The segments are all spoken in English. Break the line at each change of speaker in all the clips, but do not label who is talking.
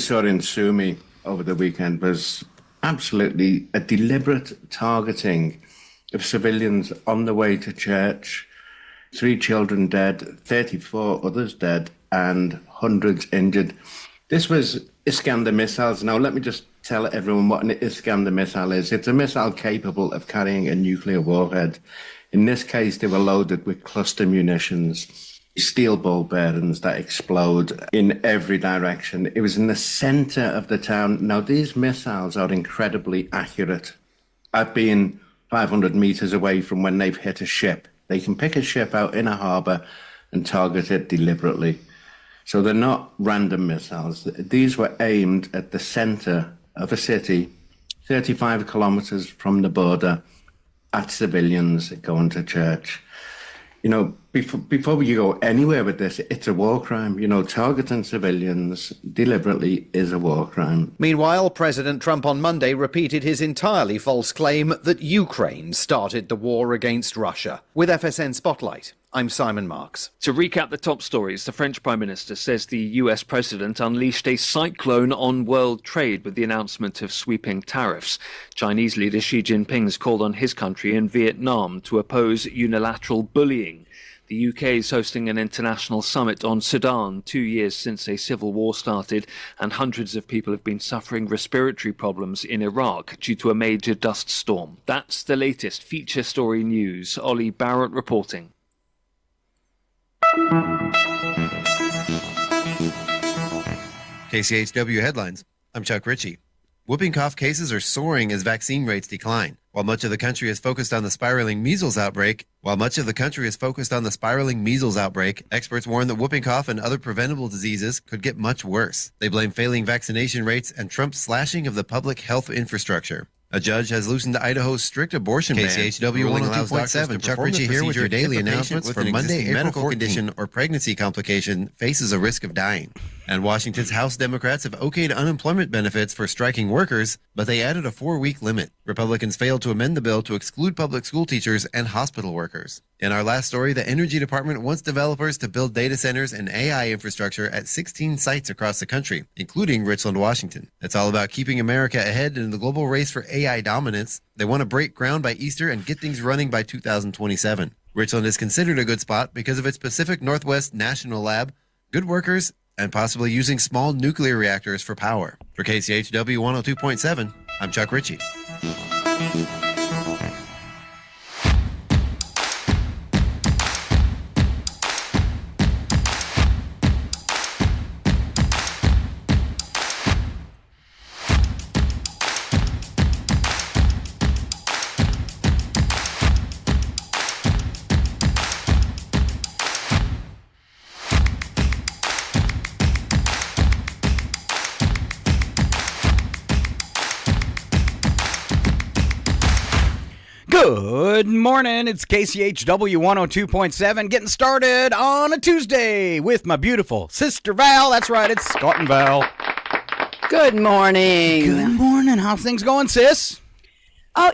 saw in Sumi over the weekend was absolutely a deliberate targeting of civilians on the way to church. 3 children dead, 34 others dead, and hundreds injured. This was Iskander missiles. Now, let me just tell everyone what an Iskander missile is. It's a missile capable of carrying a nuclear warhead. In this case, they were loaded with cluster munitions, steel ball bearings that explode in every direction. It was in the center of the town. Now, these missiles are incredibly accurate. I've been 500 meters away from when they've hit a ship. They can pick a ship out in a harbor and target it deliberately. So they're not random missiles. These were aimed at the center of a city, 35 kilometers from the border, at civilians going to church. You know, before you go anywhere with this, it's a war crime. You know, targeting civilians deliberately is a war crime.
Meanwhile, President Trump on Monday repeated his entirely false claim that Ukraine started the war against Russia. With FSN Spotlight, I'm Simon Marks.
To recap the top stories, the French Prime Minister says the US President unleashed a cyclone on world trade with the announcement of sweeping tariffs. Chinese leader Xi Jinping has called on his country and Vietnam to oppose unilateral bullying. The UK is hosting an international summit on Sudan 2 years since a civil war started, and hundreds of people have been suffering respiratory problems in Iraq due to a major dust storm. That's the latest feature story news. Ollie Barrett reporting.
KCHW headlines. I'm Chuck Ritchie. Whooping cough cases are soaring as vaccine rates decline. While much of the country is focused on the spiraling measles outbreak, experts warn that whooping cough and other preventable diseases could get much worse. They blame failing vaccination rates and Trump's slashing of the public health infrastructure. A judge has loosened Idaho's strict abortion ban. KCHW 102.7. Chuck Ritchie here with your daily announcements for Monday, April medical 14th. Condition or pregnancy complication faces a risk of dying. And Washington's House Democrats have okayed unemployment benefits for striking workers, but they added a 4-week limit. Republicans failed to amend the bill to exclude public school teachers and hospital workers. In our last story, the Energy Department wants developers to build data centers and AI infrastructure at 16 sites across the country, including Richland, Washington. It's all about keeping America ahead in the global race for AI dominance. They want to break ground by Easter and get things running by 2027. Richland is considered a good spot because of its Pacific Northwest National Lab, good workers, and possibly using small nuclear reactors for power. For KCHW 102.7, I'm Chuck Ritchie.
Good morning, it's KCHW 102.7, getting started on a Tuesday with my beautiful sister Val. That's right, it's Scott and Val.
Good morning.
Good morning. How's things going, sis?
Oh,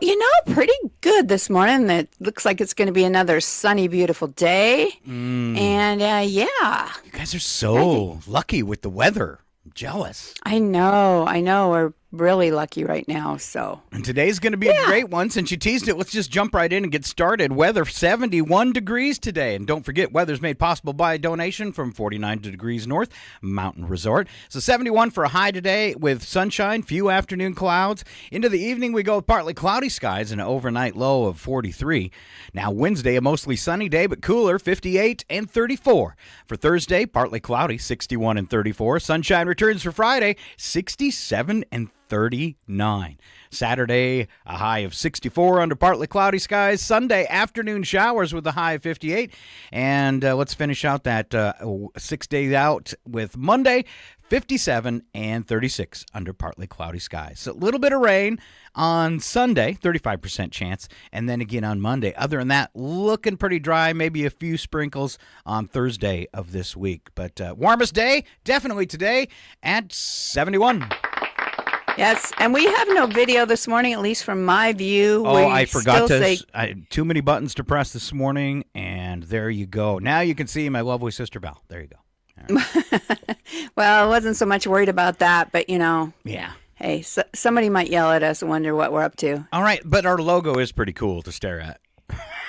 pretty good this morning. It looks like it's going to be another sunny, beautiful day. And yeah.
You guys are so lucky with the weather. I'm jealous.
I know. We're really lucky right now. So,
and today's going to be a great one. Since you teased it, let's just jump right in and get started. Weather 71 degrees today. And don't forget, weather's made possible by a donation from 49 Degrees North Mountain Resort. So 71 for a high today with sunshine, few afternoon clouds. Into the evening, we go with partly cloudy skies and an overnight low of 43. Now Wednesday, a mostly sunny day, but cooler, 58 and 34. For Thursday, partly cloudy, 61 and 34. Sunshine returns for Friday, 67 and 39. Saturday, a high of 64 under partly cloudy skies. Sunday, afternoon showers with a high of 58. And let's finish out that 6 days out with Monday, 57 and 36 under partly cloudy skies. So a little bit of rain on Sunday, 35% chance, and then again on Monday. Other than that, looking pretty dry, maybe a few sprinkles on Thursday of this week. But warmest day, definitely today at 71.
Yes, and we have no video this morning, at least from my view.
Oh, I forgot too many buttons to press this morning, and there you go. Now you can see my lovely sister Val. There you go.
Well, I wasn't so much worried about that, but
Yeah.
hey, somebody might yell at us and wonder what we're up to.
All right, but our logo is pretty cool to stare at.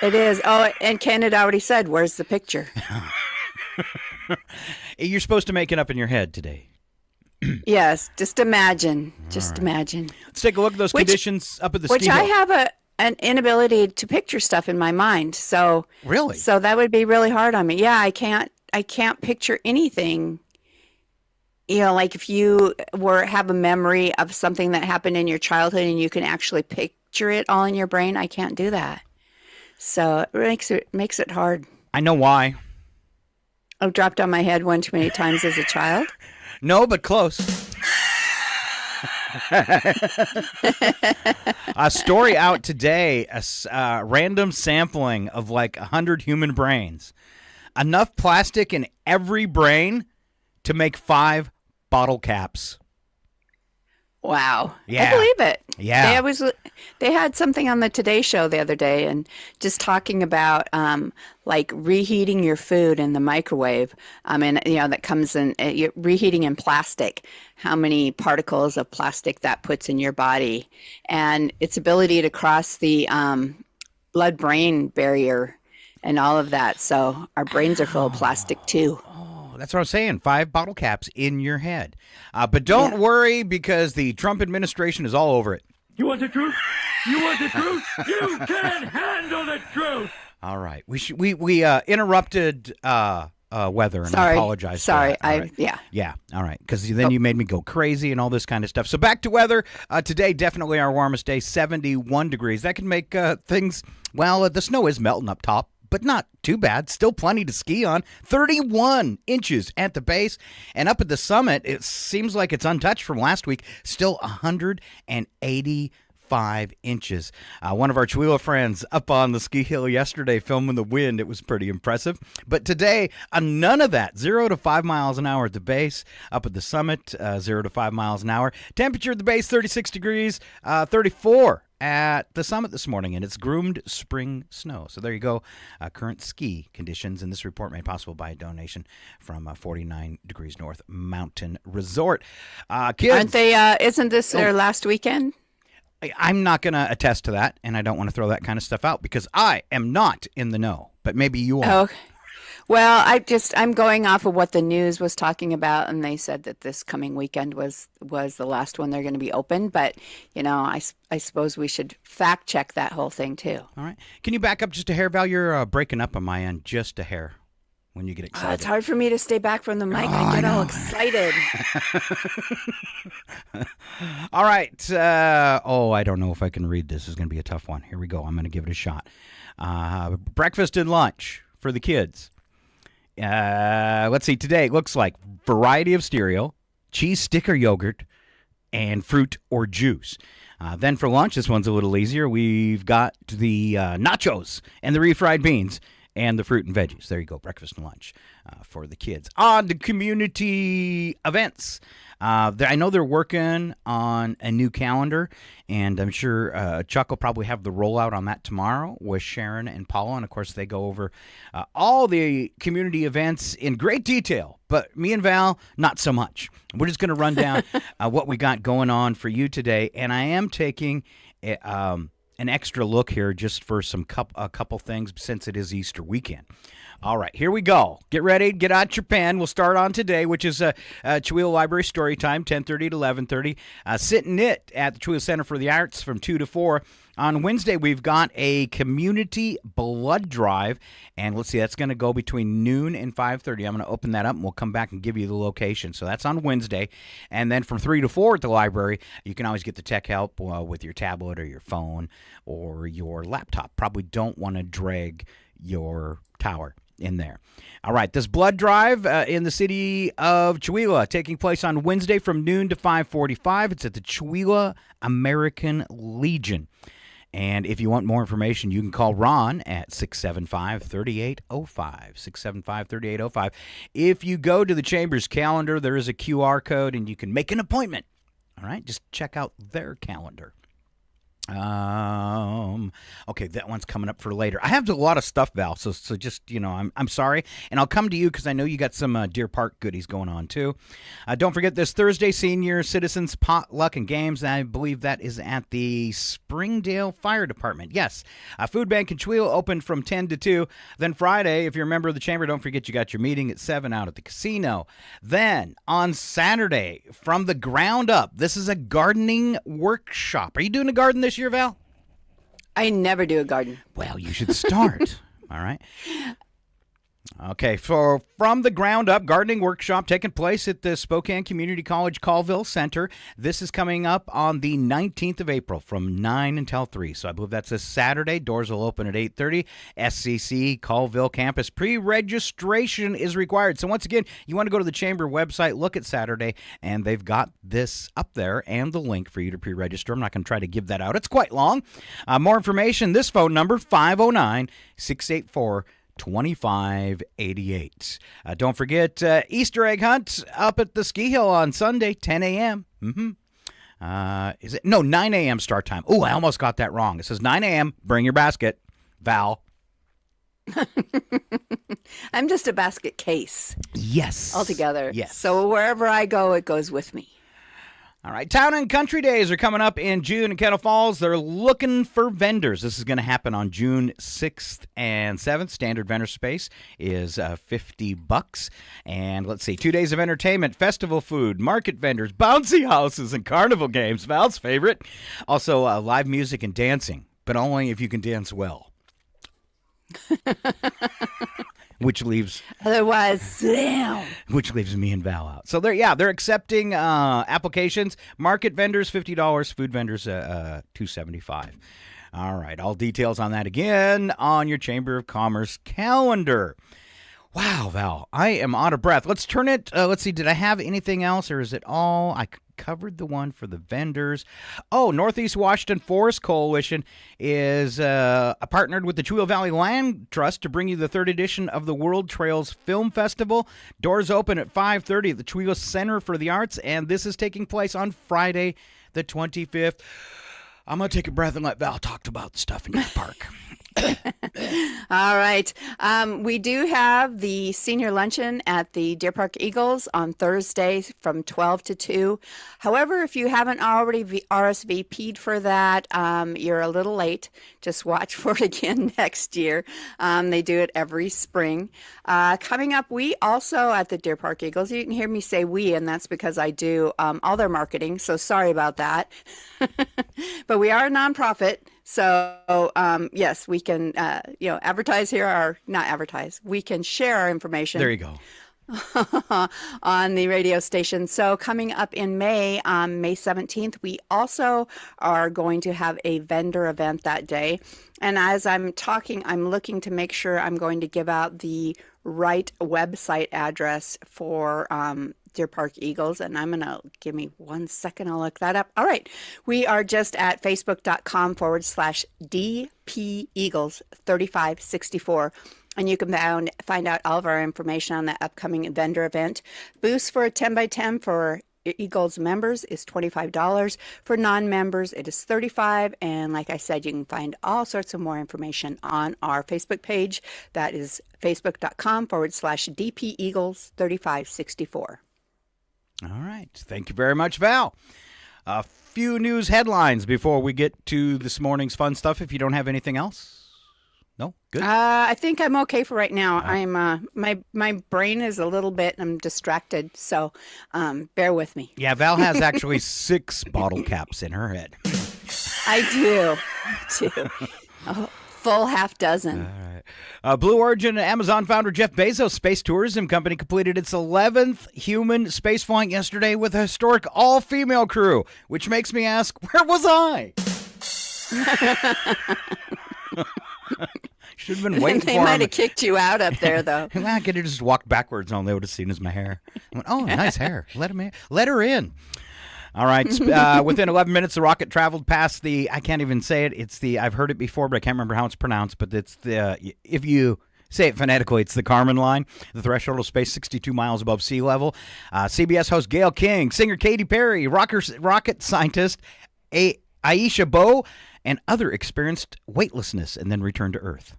It is. Oh, and Ken had already said, "Where's the picture?"
You're supposed to make it up in your head today.
Yes, just imagine. Just imagine.
Let's take a look at those conditions up at the
Which
ski
I
hill.
have an inability to picture stuff in my mind. So
Really?
So that would be really hard on me. Yeah, I can't picture anything. Like if you have a memory of something that happened in your childhood and you can actually picture it all in your brain, I can't do that. So it makes it hard.
I know why.
I've dropped on my head one too many times as a child.
No, but close. A story out today, a random sampling of like 100 human brains. Enough plastic in every brain to make 5 bottle caps.
Wow.
Yeah.
I believe it.
Yeah.
They had something on the Today Show the other day and just talking about like reheating your food in the microwave. And that comes in reheating in plastic, how many particles of plastic that puts in your body and its ability to cross the blood-brain barrier and all of that. So our brains are full of plastic too.
That's what I'm saying. 5 bottle caps in your head. But don't worry because the Trump administration is all over it.
You want the truth? You want the truth? You can't handle the truth.
All right. We interrupted weather, and I apologize.
Sorry.
For that. All right.
Yeah.
Yeah. All right. Because then you made me go crazy and all this kind of stuff. So back to weather. Today, definitely our warmest day, 71 degrees. That can make things, well, the snow is melting up top, but not too bad. Still plenty to ski on. 31 inches at the base. And up at the summit, it seems like it's untouched from last week. Still 185 inches. One of our Chihuahua friends up on the ski hill yesterday filming the wind. It was pretty impressive. But today, none of that. 0 to 5 miles an hour at the base. Up at the summit, 0 to 5 miles an hour. Temperature at the base, 36 degrees, 34 at the summit this morning, and it's groomed spring snow. So there you go. Current ski conditions, and this report made possible by a donation from 49 Degrees North Mountain Resort. Kids,
Aren't they? Isn't this their last weekend?
I'm not going to attest to that, and I don't want to throw that kind of stuff out because I am not in the know, but maybe you are.
Oh, well, I'm going off of what the news was talking about, and they said that this coming weekend was the last one they're going to be open. But I suppose we should fact check that whole thing too.
All right, can you back up just a hair, Val? You're breaking up on my end just a hair when you get excited.
It's hard for me to stay back from the mic. I get all excited.
All right. I don't know if I can read this. This is going to be a tough one. Here we go. I'm going to give it a shot. Breakfast and lunch for the kids. Let's see. Today it looks like variety of cereal, cheese stick or yogurt, and fruit or juice. Then for lunch, this one's a little easier. We've got the nachos and the refried beans and the fruit and veggies. There you go. Breakfast and lunch for the kids. On to community events. I know they're working on a new calendar, and I'm sure Chuck will probably have the rollout on that tomorrow with Sharon and Paula. And, of course, they go over all the community events in great detail. But me and Val, not so much. We're just going to run down what we got going on for you today. And I am taking an extra look here just for a couple things since it is Easter weekend. All right, here we go. Get ready. Get out your pen. We'll start on today, which is Chihuahua Library Story Time, 10:30 to 11:30. Sit and knit at the Chihuahua Center for the Arts from 2 to 4. On Wednesday, we've got a community blood drive, and let's see, that's going to go between noon and 5:30. I'm going to open that up, and we'll come back and give you the location. So that's on Wednesday. And then from 3 to 4 at the library, you can always get the tech help with your tablet or your phone or your laptop. Probably don't want to drag your tower in there. All right, this blood drive in the city of Chihuahua taking place on Wednesday from noon to 5:45. It's at the Chihuahua American Legion. And if you want more information, you can call Ron at 675-3805, 675-3805. If you go to the Chamber's calendar, there is a QR code, and you can make an appointment. All right, just check out their calendar. Okay, that one's coming up for later. I have a lot of stuff, Val, so just, I'm sorry. And I'll come to you because I know you got some Deer Park goodies going on, too. Don't forget this Thursday, Senior Citizens Potluck and Games. I believe that is at the Springdale Fire Department. Yes, Food Bank in Chewil open from 10 to 2. Then Friday, if you're a member of the Chamber, don't forget you got your meeting at 7 out at the casino. Then on Saturday, from the ground up, this is a gardening workshop. Are you doing a garden this year, Val?
I never do a garden.
Well, you should start. All right. Okay, for From the Ground Up Gardening Workshop taking place at the Spokane Community College Colville Center. This is coming up on the 19th of April from 9 until 3. So I believe that's a Saturday. Doors will open at 8:30. SCC Colville campus. Pre-registration is required. So once again, you want to go to the Chamber website, look at Saturday, and they've got this up there and the link for you to pre-register. I'm not going to try to give that out. It's quite long. More information, this phone number, 509-684-2588. Don't forget Easter egg hunt up at the ski hill on Sunday, 10 a.m. Is it? No, 9 a.m. start time. Oh, I almost got that wrong. It says 9 a.m. Bring your basket. Val.
I'm just a basket case.
Yes.
Altogether.
Yes.
So wherever I go, it goes with me.
All right, Town and Country Days are coming up in June in Kettle Falls. They're looking for vendors. This is going to happen on June 6th and 7th. Standard vendor space is $50. And let's see, 2 days of entertainment, festival food, market vendors, bouncy houses, and carnival games. Val's favorite. Also, live music and dancing, but only if you can dance well. Which leaves
Otherwise, sit down.
Which leaves me and Val out. So they're accepting applications. Market vendors $50, food vendors $275. All right, all details on that again on your Chamber of Commerce calendar. Wow, Val, I am out of breath. Let's turn it. Let's see. Did I have anything else, or is it all? I covered the one for the vendors. Oh, Northeast Washington Forest Coalition is partnered with the Chewil Valley Land Trust to bring you the 3rd edition of the World Trails Film Festival. Doors open at 5:30 at the Chewil Center for the Arts, and this is taking place on Friday, the 25th. I'm going to take a breath and let Val talk about the stuff in your park.
All right. We do have the senior luncheon at the Deer Park Eagles on Thursday from 12 to 2. However, if you haven't already RSVP'd for that, you're a little late. Just watch for it again next year. They do it every spring. Coming up, we also at the Deer Park Eagles, you can hear me say we, and that's because I do all their marketing, so sorry about that. But we are a nonprofit. So, yes, we can, advertise here, or not advertise. We can share our information.
There you go.
On the radio station. So coming up in May, on May 17th, we also are going to have a vendor event that day. And as I'm talking, I'm looking to make sure I'm going to give out the right website address for Deer Park Eagles, and I'm going to give me 1 second. I'll look that up. All right. We are just at facebook.com/DP Eagles 3564. And you can find out all of our information on the upcoming vendor event. Booths for a 10x10 for Eagles members is $25. For non-members, it is $35. And like I said, you can find all sorts of more information on our Facebook page. That is facebook.com/DP Eagles 3564.
All right. Thank you very much, Val. A few news headlines before we get to this morning's fun stuff, if you don't have anything else. No? Good?
I think I'm okay for right now. I'm my brain is a little bit, I'm distracted, so bear with me.
Yeah, Val has actually 6 bottle caps in her head.
I do. A full half dozen.
All right. Blue Origin and Amazon founder Jeff Bezos' space tourism company completed its 11th human space flight yesterday with a historic all-female crew, which makes me ask, where was I? Should have been waiting for
They might have kicked you out up there, though.
I could have just walked backwards and all they would have seen is my hair. I went, oh, nice hair. Let her in. All right. Within 11 minutes, the rocket traveled past the, I can't even say it. I've heard it before, but I can't remember how it's pronounced. But it's if you say it phonetically, it's the Kármán line. The threshold of space 62 miles above sea level. CBS host Gayle King, singer Katy Perry, rocket scientist Aisha Bowe, and other experienced weightlessness and then returned to Earth.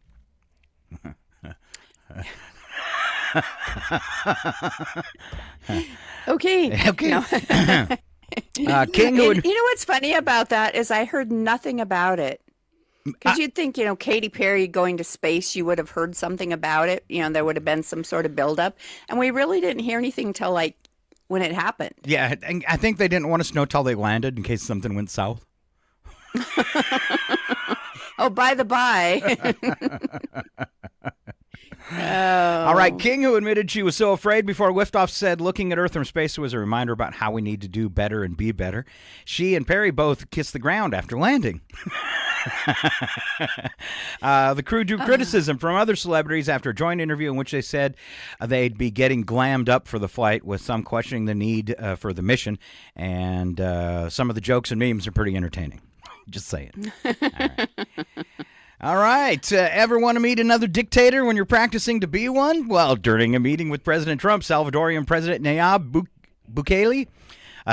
Okay.
Okay.
No.
King, who
And you know what's funny about that is I heard nothing about it. Because you'd think, Katy Perry going to space, you would have heard something about it. There would have been some sort of buildup. And we really didn't hear anything till like when it happened.
yeah, and I think they didn't want us to know till they landed in case something went south.
Oh, by the by.
All right, King, who admitted she was so afraid before liftoff, said looking at Earth from space was a reminder about how we need to do better and be better. She and Perry both kissed the ground after landing. The crew drew criticism from other celebrities after a joint interview in which they said they'd be getting glammed up for the flight, with some questioning the need for the mission. And some of the jokes and memes are pretty entertaining. Just saying. All right. Ever want to meet another dictator when you're practicing to be one? Well, during a meeting with President Trump, Salvadorian President Nayib Bukele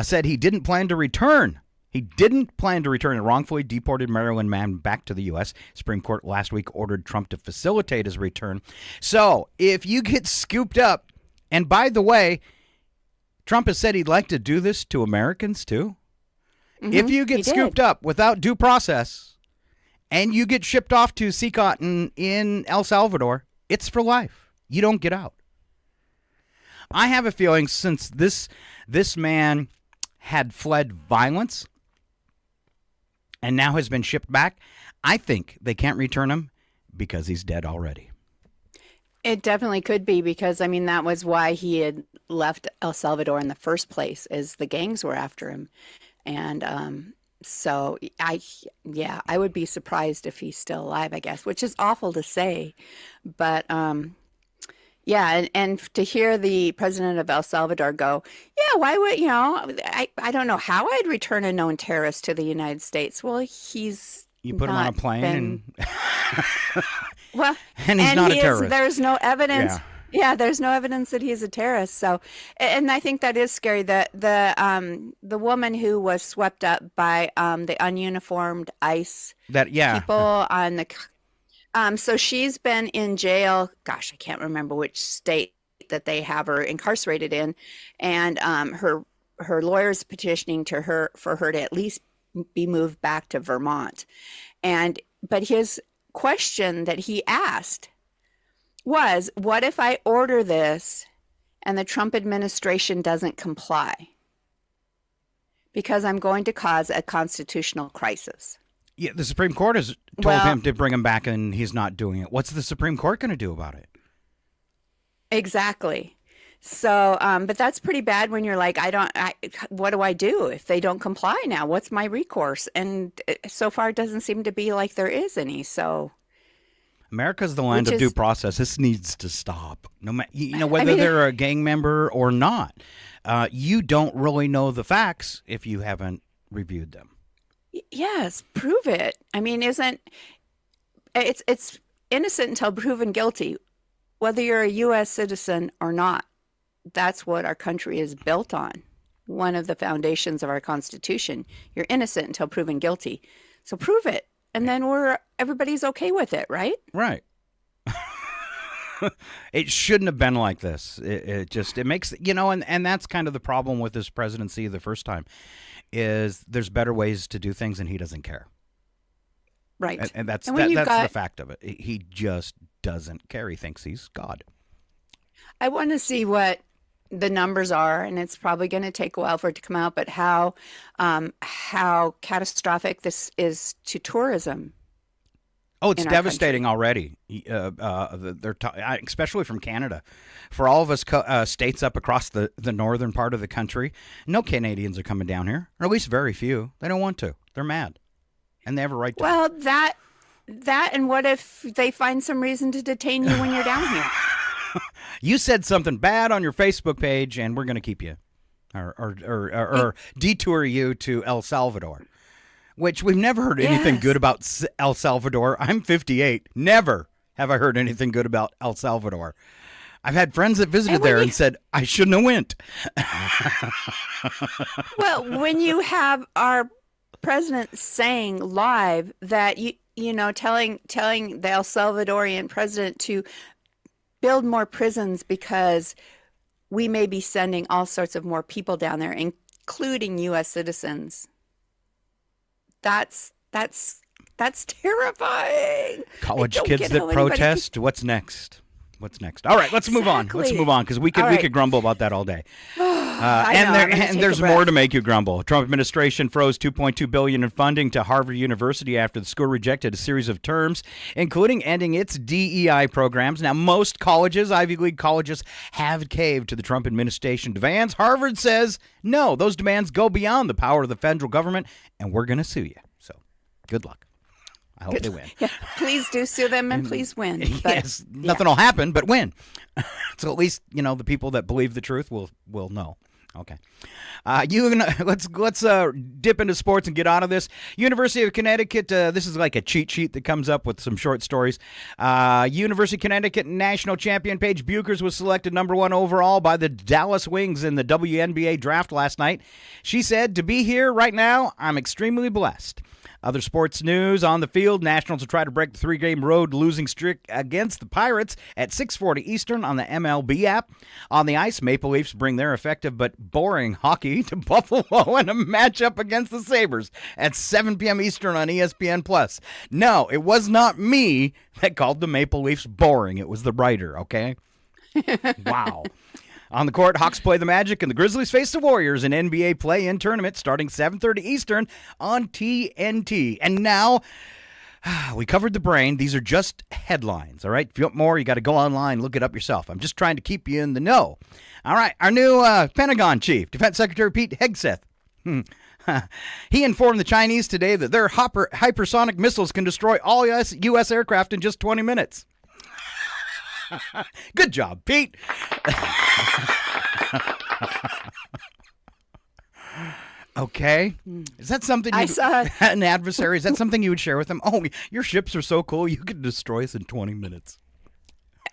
said he didn't plan to return. He didn't plan to return a wrongfully deported Maryland man back to the U.S. Supreme Court last week ordered Trump to facilitate his return. So if you get scooped up, and by the way, Trump has said he'd like to do this to Americans too.
Mm-hmm,
if you get scooped up without due process and you get shipped off to CCOT in El Salvador, it's for life. You don't get out. I have a feeling since this man had fled violence and now has been shipped back, I think they can't return him because he's dead already.
It definitely could be because, that was why he had left El Salvador in the first place, is the gangs were after him. And so I would be surprised if he's still alive, I guess, which is awful to say. But yeah, and to hear the president of El Salvador go, yeah, why would, I don't know how I'd return a known terrorist to the United States. Well,
you put him on a plane
well,
and he's not a terrorist.
There's no evidence. Yeah, there's no evidence that he's a terrorist. So, and I think that is scary. The woman who was swept up by the ununiformed ICE people on the. So she's been in jail. Gosh, I can't remember which state that they have her incarcerated in, and her lawyer's petitioning for her to at least be moved back to Vermont, but his question that he asked was, what if I order this and the Trump administration doesn't comply? Because I'm going to cause a constitutional crisis.
Yeah, the Supreme Court has told him to bring him back, and he's not doing it. What's the Supreme Court going to do about it?
Exactly. So, but that's pretty bad when you're like, what do I do if they don't comply now? What's my recourse? And so far, it doesn't seem to be like there is any. So,
America's the land of due process. This needs to stop. No matter, whether they're a gang member or not, you don't really know the facts if you haven't reviewed them.
Yes, prove it. It's innocent until proven guilty, whether you're a U.S. citizen or not. That's what our country is built on. One of the foundations of our Constitution. You're innocent until proven guilty. So prove it. And then everybody's okay with it, right?
Right. It shouldn't have been like this. It makes, and that's kind of the problem with this presidency the first time, is there's better ways to do things and he doesn't care.
Right.
And that's the fact of it. He just doesn't care. He thinks he's God.
I want to see what the numbers are, and it's probably going to take a while for it to come out, but how catastrophic this is to tourism.
Oh, it's devastating already. They're especially from Canada. For all of us states up across the northern part of the country, no Canadians are coming down here, or at least very few. They don't want to. They're mad, and they have a right to.
Well, that, and what if they find some reason to detain you when you're down here?
You said something bad on your Facebook page, and we're going to keep you, or detour you to El Salvador, which we've never heard anything good about El Salvador. I'm 58. Never have I heard anything good about El Salvador. I've had friends that visited there and said, I shouldn't have went.
Well, when you have our president saying live that telling the El Salvadorian president to build more prisons because we may be sending all sorts of more people down there, including U.S. citizens. That's terrifying.
College kids that protest. What's next? What's next? All right, let's move on. Let's move on because we could grumble about that all day. And there's more to make you grumble. Trump administration froze $2.2 billion in funding to Harvard University after the school rejected a series of terms, including ending its DEI programs. Now, most colleges, Ivy League colleges, have caved to the Trump administration demands. Harvard says, no, those demands go beyond the power of the federal government, and we're going to sue you. So, good luck. I hope they win.
Yeah, please do sue them and please win.
But, yes, nothing will happen, but win. So at least the people that believe the truth will know. Okay, let's dip into sports and get out of this. University of Connecticut. This is like a cheat sheet that comes up with some short stories. University of Connecticut national champion Paige Buchers was selected number 1 overall by the Dallas Wings in the WNBA draft last night. She said, "To be here right now, I'm extremely blessed." Other sports news on the field. Nationals will try to break the 3-game road losing streak against the Pirates at 6:40 Eastern on the MLB app. On the ice, Maple Leafs bring their effective but boring hockey to Buffalo in a matchup against the Sabres at 7 p.m. Eastern on ESPN+. No, it was not me that called the Maple Leafs boring. It was the writer, okay? Wow. On the court, Hawks play the Magic and the Grizzlies face the Warriors in NBA play-in tournament starting 7:30 Eastern on TNT. And now, we covered the brain. These are just headlines, all right? If you want more, you got to go online, look it up yourself. I'm just trying to keep you in the know. All right, our new Pentagon chief, Defense Secretary Pete Hegseth. He informed the Chinese today that their hypersonic missiles can destroy all U.S. aircraft in just 20 minutes. Good job, Pete. Okay. Is that something
I saw
an adversary? Is that something you would share with them? Oh, your ships are so cool. You could destroy us in 20 minutes.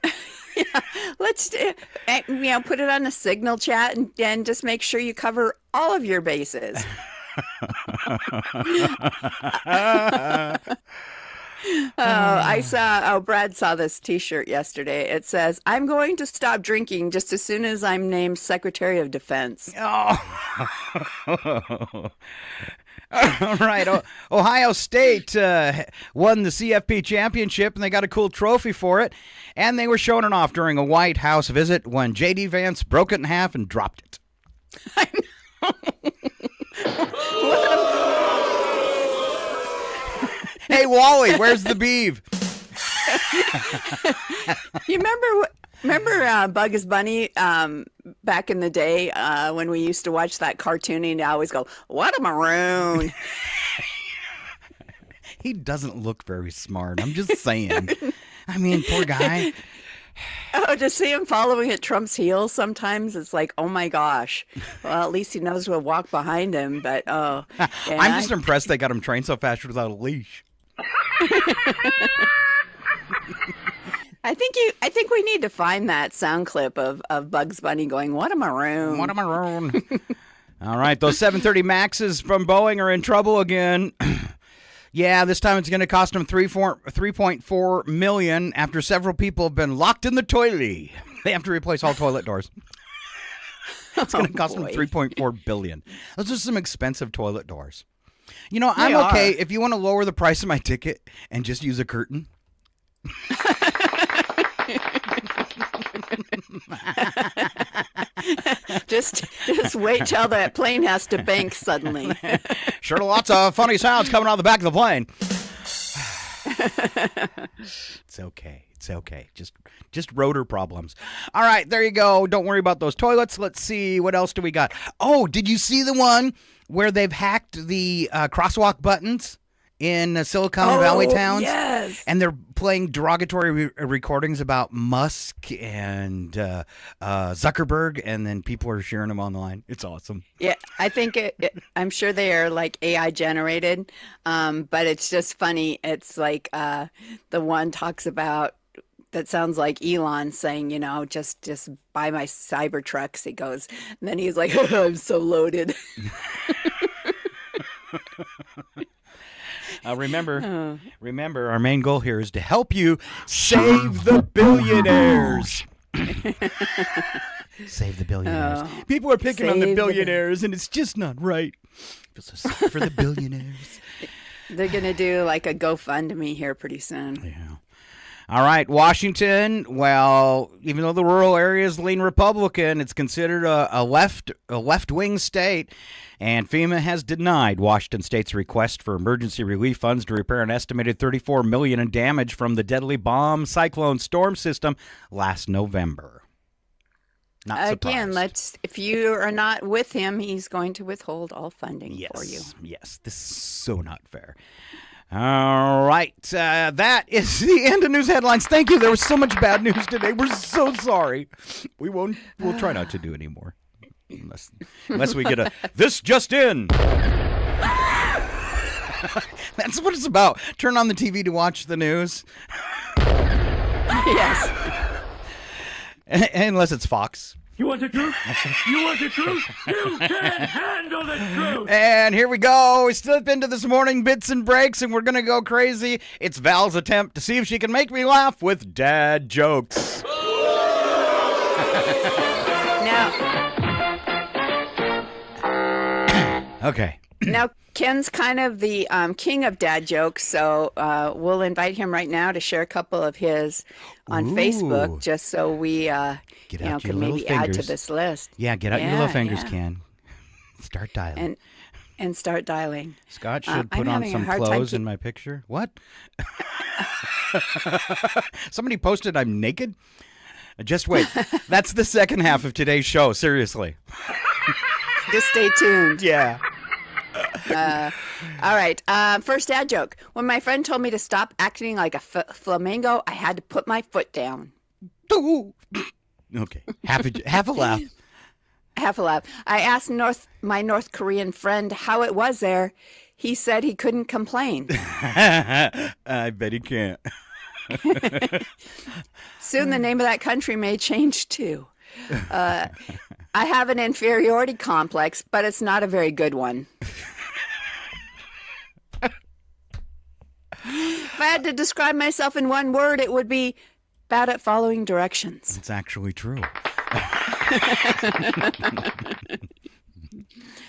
Yeah, let's put it on a signal chat and just make sure you cover all of your bases. Brad saw this T-shirt yesterday. It says, "I'm going to stop drinking just as soon as I'm named Secretary of Defense."
Oh. All right. Ohio State won the CFP championship, and they got a cool trophy for it. And they were showing it off during a White House visit when J.D. Vance broke it in half and dropped it.
I know.
Hey, Wally, where's the beeve?
You remember Bugs Bunny back in the day when we used to watch that cartoon and I always go, "What a maroon."
He doesn't look very smart. I'm just saying. I mean, poor guy.
Oh, to see him following at Trump's heels sometimes, it's like, oh my gosh. Well, at least he knows to walk behind him, but yeah.
I'm just impressed they got him trained so fast without a leash.
I think we need to find that sound clip of Bugs Bunny going, "What a maroon."
What a maroon. All right, those 730 Maxes from Boeing are in trouble again. Yeah, this time it's going to cost them $3.4 million after several people have been locked in the toilet. They have to replace all toilet doors. It's going to cost them $3.4 billion. Those are some expensive toilet doors. I'm okay if you want to lower the price of my ticket and just use a curtain.
Just wait till that plane has to bank suddenly.
Sure, lots of funny sounds coming out of the back of the plane. It's okay. Just rotor problems. All right, there you go. Don't worry about those toilets. Let's see. What else do we got? Oh, did you see the one where they've hacked the crosswalk buttons in Silicon Valley towns?
Yes.
And they're playing derogatory recordings about Musk and Zuckerberg, and then people are sharing them online. It's awesome.
Yeah, I think I'm sure they are like AI generated, but it's just funny. It's like the one talks about, that sounds like Elon saying, just buy my Cybertrucks. He goes, and then he's like, "I'm so loaded."
Remember, our main goal here is to help you save the billionaires. Save the billionaires. People are picking on the billionaires, and it's just not right. I feel so sorry for the billionaires.
They're going to do like a GoFundMe here pretty soon.
Yeah. All right, Washington. Well, even though the rural areas lean Republican, it's considered a left-wing state, and FEMA has denied Washington State's request for emergency relief funds to repair an estimated $34 million in damage from the deadly bomb cyclone storm system last November. Not surprised.
Again, if you are not with him, he's going to withhold all funding for you.
Yes, this is so not fair. All right, that is the end of news headlines. Thank you. There was so much bad news today. We're so sorry. We'll try not to do any more, unless we get a this just in. That's what it's about. Turn on the TV to watch the news.
Yes.
Unless it's Fox.
You want the truth? You want the truth? You can't handle the truth!
And here we go. We slip into this morning bits and breaks, and we're going to go crazy. It's Val's attempt to see if she can make me laugh with dad jokes. Okay.
Now, Ken's kind of the king of dad jokes, so we'll invite him right now to share a couple of his on Facebook, just so we can maybe add to this list.
Yeah, get out your little fingers, Ken. Start dialing.
And start dialing.
Scott should put on some clothes in my picture. What? Somebody posted I'm naked? Just wait. That's the second half of today's show, seriously.
Just stay tuned.
Yeah.
All right. First dad joke. When my friend told me to stop acting like a flamingo, I had to put my foot down.
Okay. Half a laugh.
Half a laugh. I asked my North Korean friend how it was there. He said he couldn't complain.
I bet he can't.
Soon the name of that country may change too. I have an inferiority complex, but it's not a very good one. If I had to describe myself in one word, it would be bad at following directions.
It's actually true.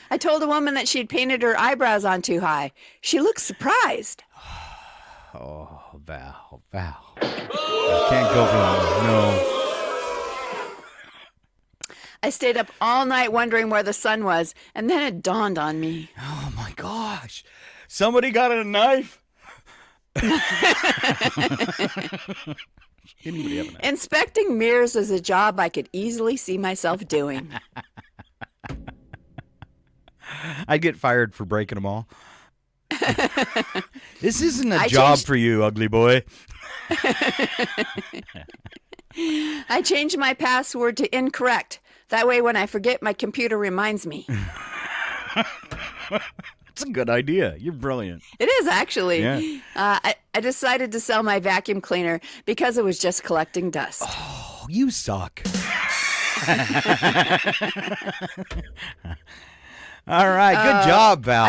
I told a woman that she'd painted her eyebrows on too high. She looked surprised.
Oh, Val. I can't go for that one. No.
I stayed up all night wondering where the sun was, and then it dawned on me.
Oh, my gosh. Somebody got a knife? Anybody have a knife?
Inspecting mirrors is a job I could easily see myself doing.
I'd get fired for breaking them all. This isn't a job for you, ugly boy.
I changed my password to incorrect. That way, when I forget, my computer reminds me.
That's a good idea. You're brilliant.
It is, actually.
Yeah.
I decided to sell my vacuum cleaner because it was just collecting dust.
Oh, you suck. All right. Good job, Val.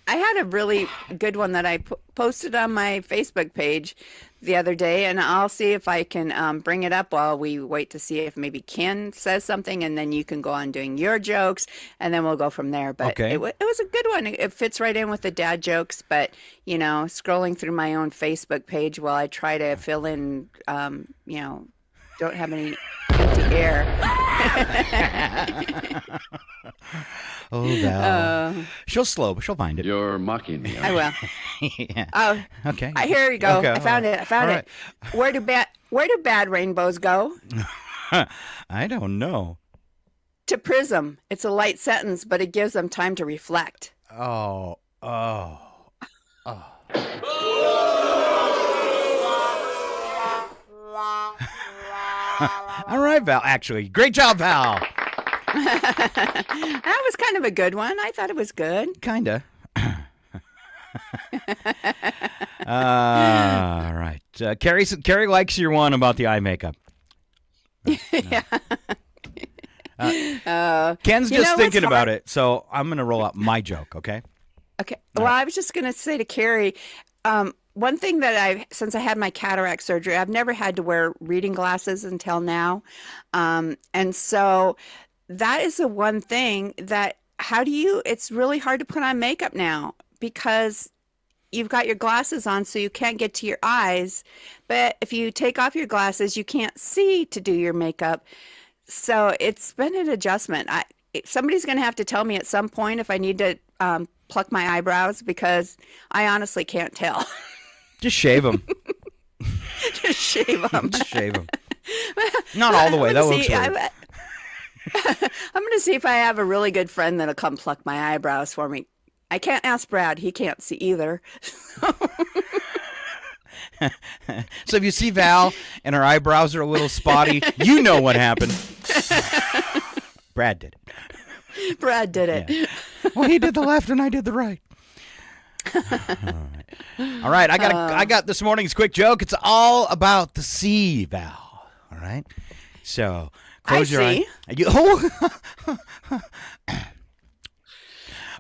I had a really good one that I posted on my Facebook page the other day, and I'll see if I can bring it up while we wait to see if maybe Ken says something, and then you can go on doing your jokes, and then we'll go from there. But
okay.
It was a good one. It fits right in with the dad jokes, but, scrolling through my own Facebook page while I try to fill in, don't have any empty air.
Oh, Val. She'll find it.
You're mocking me.
I will.
Yeah.
Oh,
Okay.
here you go.
Okay.
I found it.
Right.
Where do bad rainbows go?
I don't know.
To prism. It's a light sentence, but it gives them time to reflect.
Oh. All right, Val. Actually, great job, Val.
That was kind of a good one. I thought it was good.
Kinda. All right. Carrie likes your one about the eye makeup.
Yeah.
Ken's just thinking about it, so I'm going to roll out my joke, okay?
Okay. Well, I was just going to say to Carrie, one thing that since I had my cataract surgery, I've never had to wear reading glasses until now. And so that is the one thing that, it's really hard to put on makeup now because you've got your glasses on, so you can't get to your eyes. But if you take off your glasses, you can't see to do your makeup. So it's been an adjustment. Somebody's going to have to tell me at some point if I need to pluck my eyebrows because I honestly can't tell.
Just shave them.
Just shave them.
Just shave them. Not all the way. That looks weird.
I'm going to see if I have a really good friend that'll come pluck my eyebrows for me. I can't ask Brad. He can't see either.
So if you see Val and her eyebrows are a little spotty, you know what happened. Brad did it.
Brad did it.
Yeah. Well, he did the left and I did the right. All right. I got this morning's quick joke. It's all about the sea, Val. All right. So close your eyes.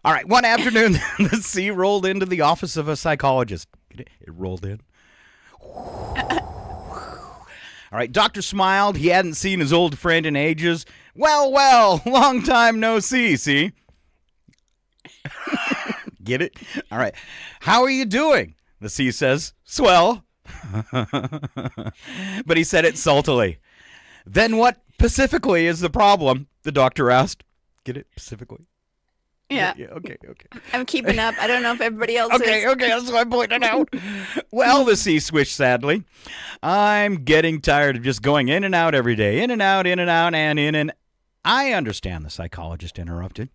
All right. One afternoon, the sea rolled into the office of a psychologist. It rolled in. All right. Doctor smiled. He hadn't seen his old friend in ages. Well, long time no see? Get it? All right. How are you doing? The sea says, swell. But he said it saltily. Then what specifically is the problem? The doctor asked. Get it? Specifically?
Yeah.
Okay.
I'm keeping up. I don't know if everybody else is.
Okay, that's why I'm pointing out. Well, the sea swished sadly. I'm getting tired of just going in and out every day. In and out, and in and... I understand, the psychologist interrupted.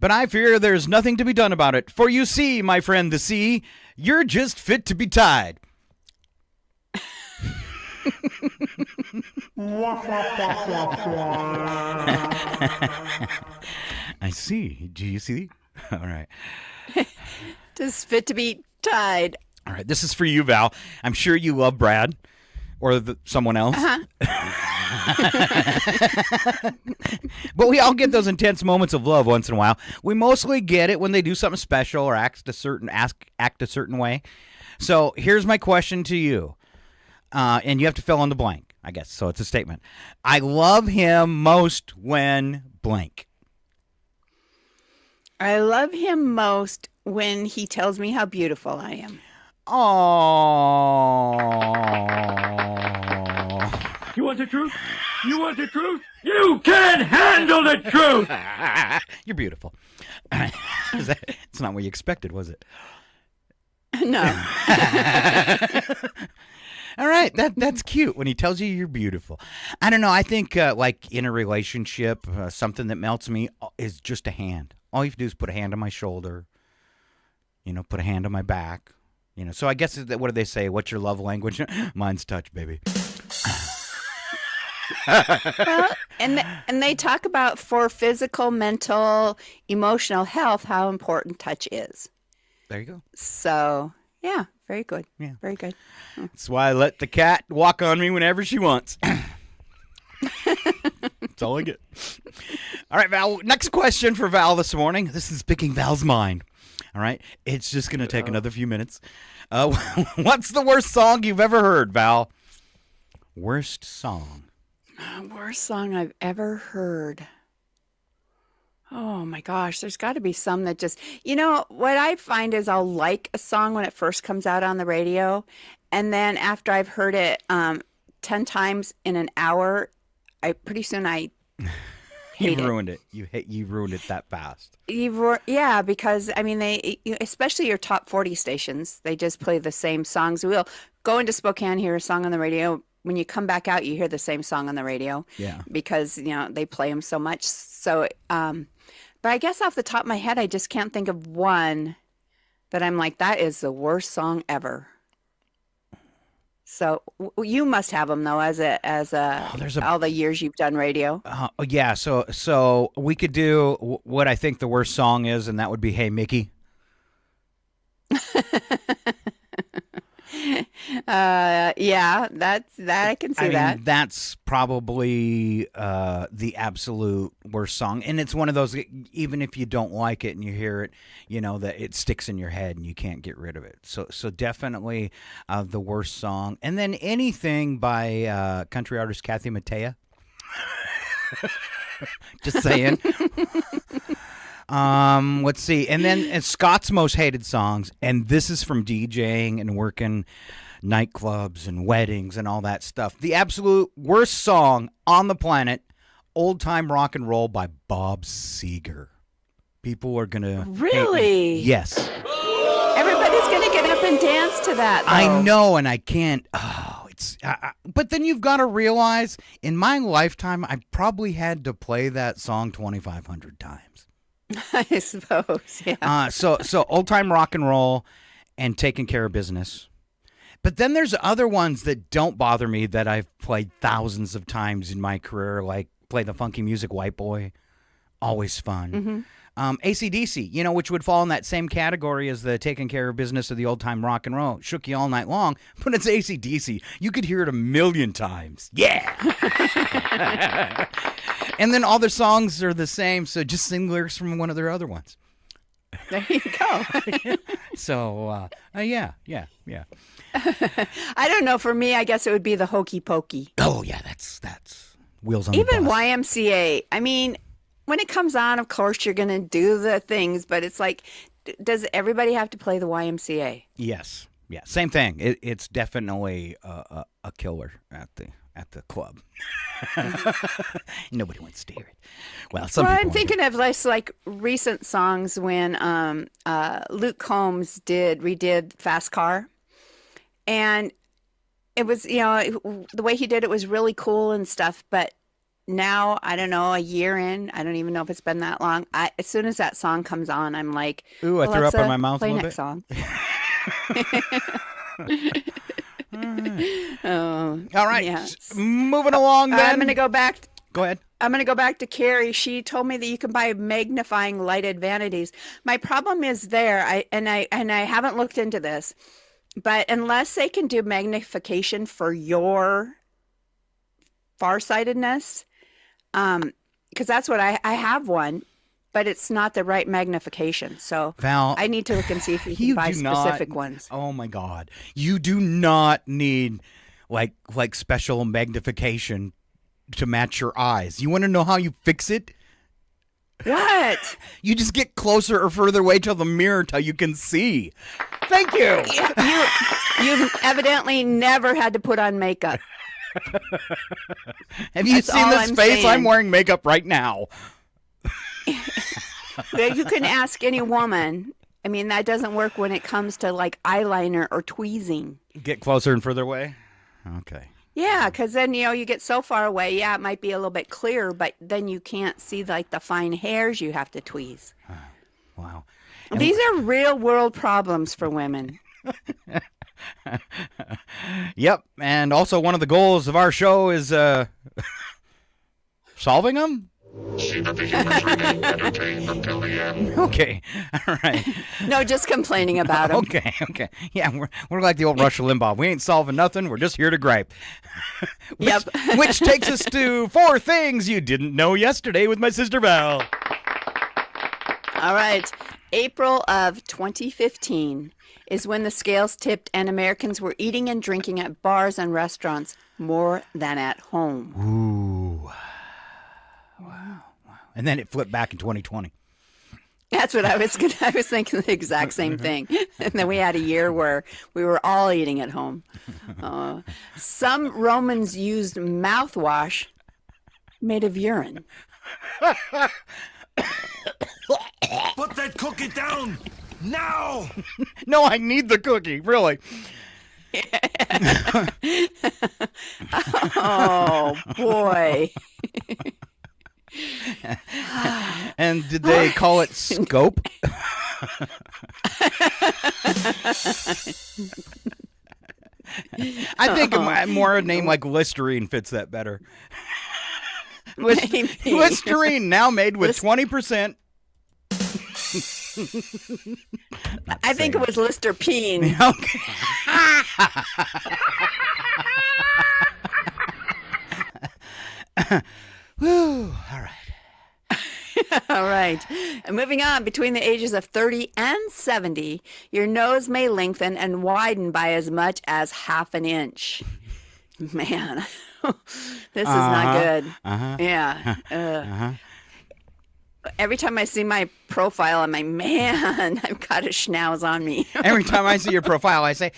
But I fear there's nothing to be done about it. For you see, my friend the sea, you're just fit to be tied. I see. Do you see? All right.
Just fit to be tied.
All right. This is for you, Val. I'm sure you love Brad or someone else. But we all get those intense moments of love once in a while. We mostly get it when they do something special or act a certain way. So here's my question to you. And you have to fill in the blank, I guess. So it's a statement. I love him most when blank.
I love him most when he tells me how beautiful I am.
Aww.
You want the truth? You want the truth? You can't handle the truth!
You're beautiful. It's not what you expected, was it?
No.
All right, that's cute when he tells you you're beautiful. I don't know. I think like in a relationship, something that melts me is just a hand. All you have to do is put a hand on my shoulder, put a hand on my back. So I guess what do they say? What's your love language? Mine's touch, baby.
Well, and they talk about for physical, mental, emotional health how important touch is.
There you go.
So, yeah, very good.
Yeah.
Very good.
That's why I let the cat walk on me whenever she wants. That's all I get. All right, Val. Next question for Val this morning. This is picking Val's mind. All right. It's just going to take another few minutes. What's the worst song you've ever heard, Val? Worst song.
Worst song I've ever heard. Oh my gosh, there's got to be some that just, what I find is I'll like a song when it first comes out on the radio. And then after I've heard it 10 times in an hour, pretty soon I hate
You've ruined it. You ruined it that fast.
Yeah, because they, especially your top 40 stations, they just play the same songs. We'll go into Spokane, hear a song on the radio. When you come back out, you hear the same song on the radio.
Yeah.
Because, they play them so much. So, but I guess off the top of my head, I just can't think of one that I'm like, that is the worst song ever. So you must have them though, all the years you've done radio.
Yeah. So we could do what I think the worst song is, and that would be "Hey Mickey."
Yeah, that I can see
I mean,
that.
that's probably the absolute worst song. And it's one of those, even if you don't like it and you hear it, that it sticks in your head and you can't get rid of it. So definitely the worst song. And then anything by country artist Kathy Mattea. Just saying. Let's see. And then Scott's most hated songs. And this is from DJing and working nightclubs and weddings and all that stuff. The absolute worst song on the planet, Old Time Rock and Roll by Bob Seger. People are going to
Really?
Yes.
Everybody's going to get up and dance to that, though.
I know, and I can't. Oh, it's. But then you've got to realize, in my lifetime, I probably had to play that song 2,500 times.
I suppose, yeah.
So Old Time Rock and Roll and Taking Care of Business. But then there's other ones that don't bother me that I've played thousands of times in my career, like Play the Funky Music, White Boy. Always fun.
Mm-hmm.
AC/DC, which would fall in that same category as the Taking Care of Business of the Old Time Rock and Roll. Shook you all night long, but it's AC/DC. You could hear it 1,000,000 times. Yeah! And then all their songs are the same, so just sing lyrics from one of their other ones.
There you go.
So, yeah.
I don't know. For me, I guess it would be the Hokey Pokey.
Oh, yeah, that's Wheels on the
Even
Bus.
YMCA. I mean, when it comes on, of course, you're going to do the things, but it's like, does everybody have to play the YMCA?
Yes. Yeah, same thing. It's definitely a killer at the club. Nobody wants to hear it. Well, some people
I'm
want to
thinking of like recent songs when Luke Combs redid Fast Car. And it was, the way he did it was really cool and stuff. But now, I don't know, a year in, I don't even know if it's been that long. As soon as that song comes on, I'm like,
Ooh, I threw up in my mouth a
play
little
next
bit.
song.
All right.
Yeah.
Moving along then.
I'm going to go back.
Go ahead.
I'm going to go back to Carrie. She told me that you can buy magnifying lighted vanities. My problem is there, I haven't looked into this, but unless they can do magnification for your farsightedness, because that's what I have one, but it's not the right magnification. So
Val,
I need to look and see if you can buy specific
not,
ones.
Oh my God. You do not need like special magnification to match your eyes. You want to know how you fix it?
What?
You just get closer or further away to the mirror till you can see. Thank you.
You've evidently never had to put on makeup.
Have you
That's
seen
all
this
I'm
face?
saying.
I'm wearing makeup right now.
You can ask any woman. I mean, that doesn't work when it comes to like eyeliner or tweezing.
Get closer and further away? Okay.
Yeah, because then, you get so far away. Yeah, it might be a little bit clearer, but then you can't see like the fine hairs you have to tweeze.
Wow.
These are real world problems for women.
Yep. And also one of the goals of our show is solving them?
See that the humans remain entertained until the end.
Okay. All right.
No, just complaining about them.
Okay. Yeah, we're like the old Rush Limbaugh. We ain't solving nothing. We're just here to gripe.
Yep.
Which takes us to 4 things you didn't know yesterday with my sister Val.
All right. April of 2015 is when the scales tipped and Americans were eating and drinking at bars and restaurants more than at home.
Ooh. Wow. And then it flipped back in 2020.
That's what I was thinking the exact same thing. And then we had a year where we were all eating at home. Some Romans used mouthwash made of urine.
Put that cookie down now!
No, I need the cookie, really.
Oh, boy.
And did they call it scope? I think more a name like Listerine fits that better.
Maybe.
Listerine now made with 20%
I think it was Lister Peen.
Okay. Whew. All right.
All right. And moving on, between the ages of 30 and 70, your nose may lengthen and widen by as much as half an inch. Man, this is not good. Yeah. Every time I see my profile, I'm like, man, I've got a schnauz on me.
Every time I see your profile, I say,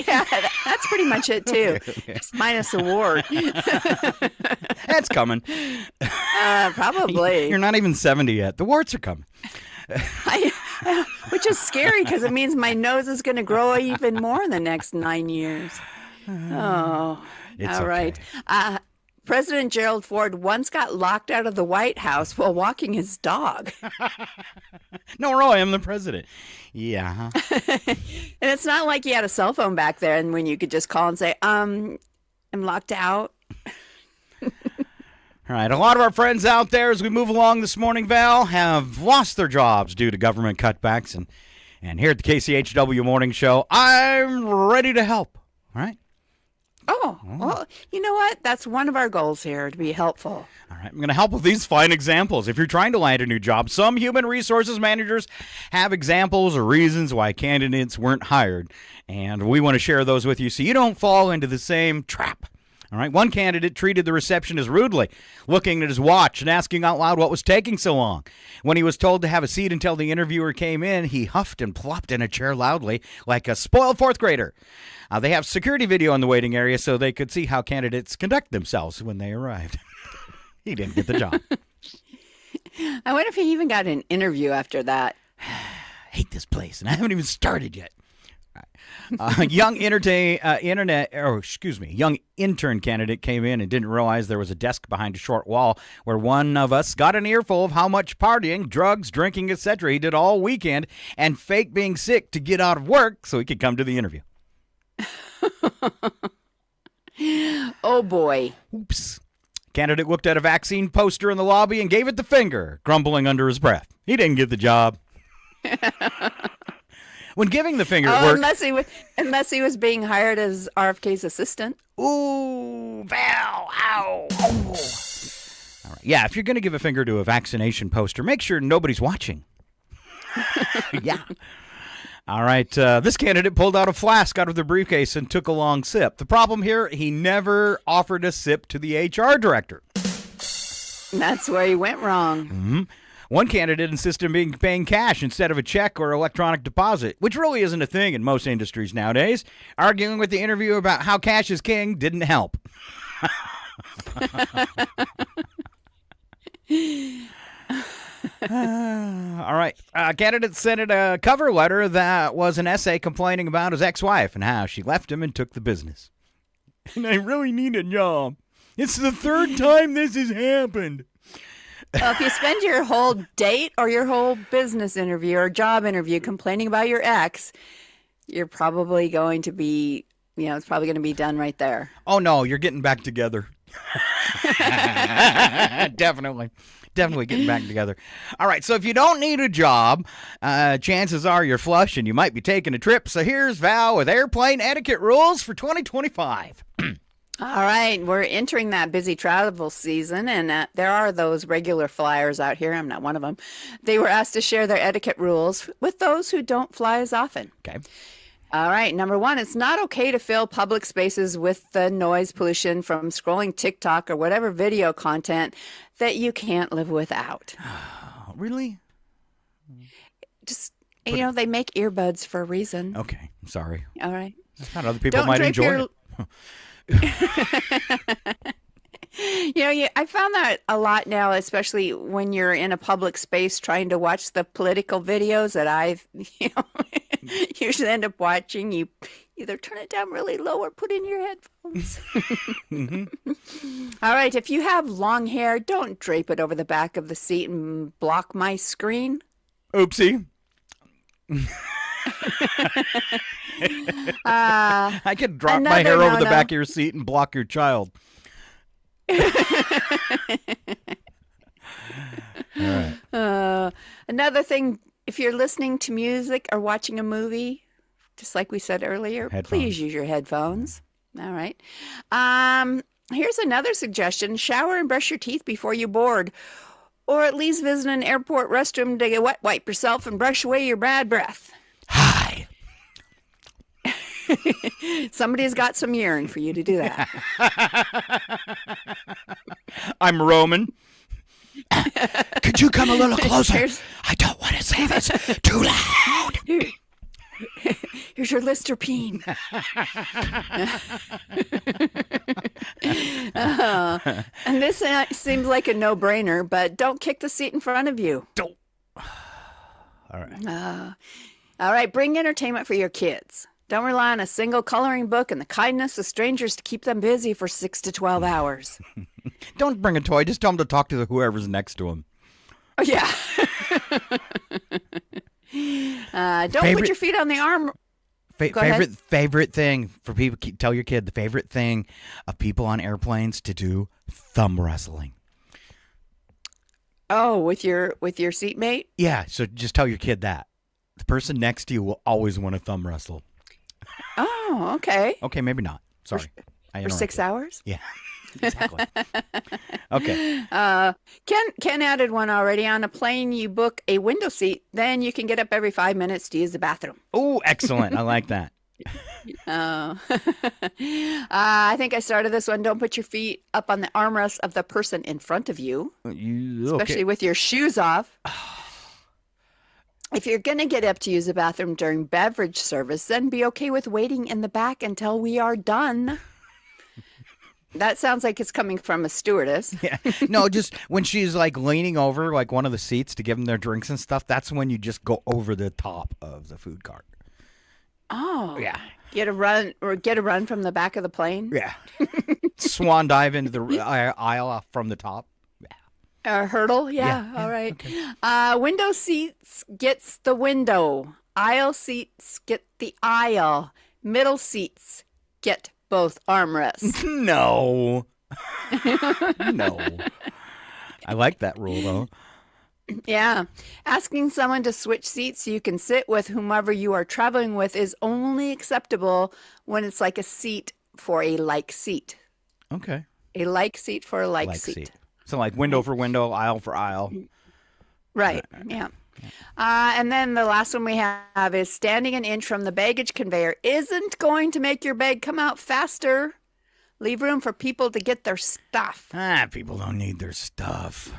Yeah, that's pretty much it, too.
Okay.
Just minus a wart.
that's coming.
Probably.
You're not even 70 yet. The warts are coming.
Which is scary because it means my nose is going to grow even more in the next 9 years. Oh,
It's
all right. President Gerald Ford once got locked out of the White House while walking his dog.
No, Roy, I'm the president. Yeah.
And it's not like he had a cell phone back there and when you could just call and say, I'm locked out.
All right. A lot of our friends out there as we move along this morning, Val, have lost their jobs due to government cutbacks. And here at the KCHW Morning Show, I'm ready to help. All right.
Oh, well, you know what? That's one of our goals here, to be helpful.
All right, I'm going to help with these fine examples. If you're trying to land a new job, some human resources managers have examples or reasons why candidates weren't hired, and we want to share those with you so you don't fall into the same trap. All right, one candidate treated the receptionist rudely, looking at his watch and asking out loud what was taking so long. When he was told to have a seat until the interviewer came in, he huffed and plopped in a chair loudly like a spoiled fourth grader. They have security video in the waiting area so they could see how candidates conduct themselves when they arrived. He didn't get the job.
I wonder if he even got an interview after that.
Hate this place, and I haven't even started yet. Young intern candidate came in and didn't realize there was a desk behind a short wall where one of us got an earful of how much partying, drugs, drinking, etc. he did all weekend and fake being sick to get out of work so he could come to the interview.
Oh, boy.
Oops. Candidate looked at a vaccine poster in the lobby and gave it the finger, grumbling under his breath. He didn't get the job. When giving the finger at work...
Unless he was being hired as RFK's assistant.
Ooh, Val, ow. Oh. All right. Yeah, if you're going to give a finger to a vaccination poster, make sure nobody's watching. Yeah. All right, this candidate pulled out a flask out of the briefcase and took a long sip. The problem here, he never offered a sip to the HR director.
That's where he went wrong.
Mm-hmm. One candidate insisted on paying cash instead of a check or electronic deposit, which really isn't a thing in most industries nowadays. Arguing with the interviewer about how cash is king didn't help. All right. Candidate sent it a cover letter that was an essay complaining about his ex-wife and how she left him and took the business. And I really need a job. It's the third time this has happened.
Well, if you spend your whole date or your whole business interview or job interview complaining about your ex, you're probably going to be, it's probably going to be done right there.
Oh, no, you're getting back together. Definitely getting back together. All right, so if you don't need a job, chances are you're flush and you might be taking a trip. So here's Val with airplane etiquette rules for 2025.
All right, we're entering that busy travel season, and there are those regular flyers out here. I'm not one of them. They were asked to share their etiquette rules with those who don't fly as often.
Okay.
All right, number one, it's not okay to fill public spaces with the noise pollution from scrolling TikTok or whatever video content that you can't live without.
Really?
Just, they make earbuds for a reason.
Okay, I'm sorry.
All right.
I thought other people might enjoy it.
I found that a lot now, especially when you're in a public space trying to watch the political videos that I've usually end up watching. You either turn it down really low or put in your headphones. Mm-hmm. All right, if you have long hair, don't drape it over the back of the seat and block my screen.
Oopsie. I could drop my hair over the back of your seat and block your child. All right.
Another thing, if you're listening to music or watching a movie, just like we said earlier,
Headphones.
please use your headphones. All right. Here's another suggestion. Shower and brush your teeth before you board. Or at least visit an airport restroom to get wet wipe yourself and brush away your bad breath.
Hi.
Somebody's got some urine for you to do that.
I'm Roman. Could you come a little closer?
Here's-
I don't want to say this too loud.
Here's your Listerine. And this seems like a no-brainer, but don't kick the seat in front of you.
Don't. All right.
All right, bring entertainment for your kids. Don't rely on a single coloring book and the kindness of strangers to keep them busy for 6 to 12 hours.
Don't bring a toy. Just tell them to talk to whoever's next to them.
Oh, yeah. Don't put your feet on the arm. Go ahead.
Favorite thing for people. Tell your kid the favorite thing of people on airplanes to do: thumb wrestling.
Oh, with your seatmate?
Yeah. So just tell your kid that the person next to you will always want to thumb wrestle.
Oh, okay.
Okay, maybe not. Sorry.
For 6 hours?
Yeah. Exactly. Okay.
Ken added one already. On a plane, you book a window seat, then you can get up every 5 minutes to use the bathroom.
Oh, excellent. I like that.
I think I started this one. Don't put your feet up on the armrest of the person in front of you, especially with your shoes off. If you're going to get up to use the bathroom during beverage service, then be okay with waiting in the back until we are done. That sounds like it's coming from a stewardess.
Yeah. No, just when she's like leaning over like one of the seats to give them their drinks and stuff, that's when you just go over the top of the food cart.
Oh.
Yeah.
Get a run from the back of the plane?
Yeah. Swan dive into the aisle from the top.
A hurdle? Yeah. All right. Okay. Window seats gets the window. Aisle seats get the aisle. Middle seats get both armrests.
No. No. I like that rule, though.
Yeah. Asking someone to switch seats so you can sit with whomever you are traveling with is only acceptable when it's like a seat for a like seat.
Okay.
A like seat for a like seat.
So like window for window, aisle for aisle.
Right. Yeah. And then the last one we have is standing an inch from the baggage conveyor isn't going to make your bag come out faster. Leave room for people to get their stuff.
People don't need their stuff.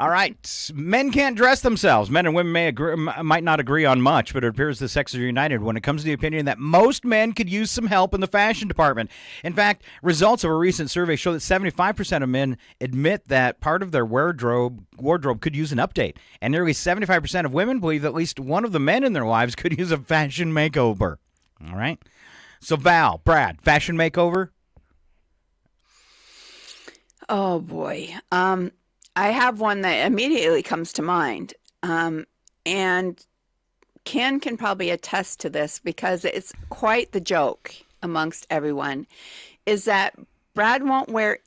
All right. Men can't dress themselves. Men and women might not agree on much, but it appears the sexes are united when it comes to the opinion that most men could use some help in the fashion department. In fact, results of a recent survey show that 75% of men admit that part of their wardrobe could use an update. And nearly 75% of women believe that at least one of the men in their lives could use a fashion makeover. All right. So Val, Brad, fashion makeover?
Oh, boy. I have one that immediately comes to mind. And Ken can probably attest to this because it's quite the joke amongst everyone, is that Brad won't wear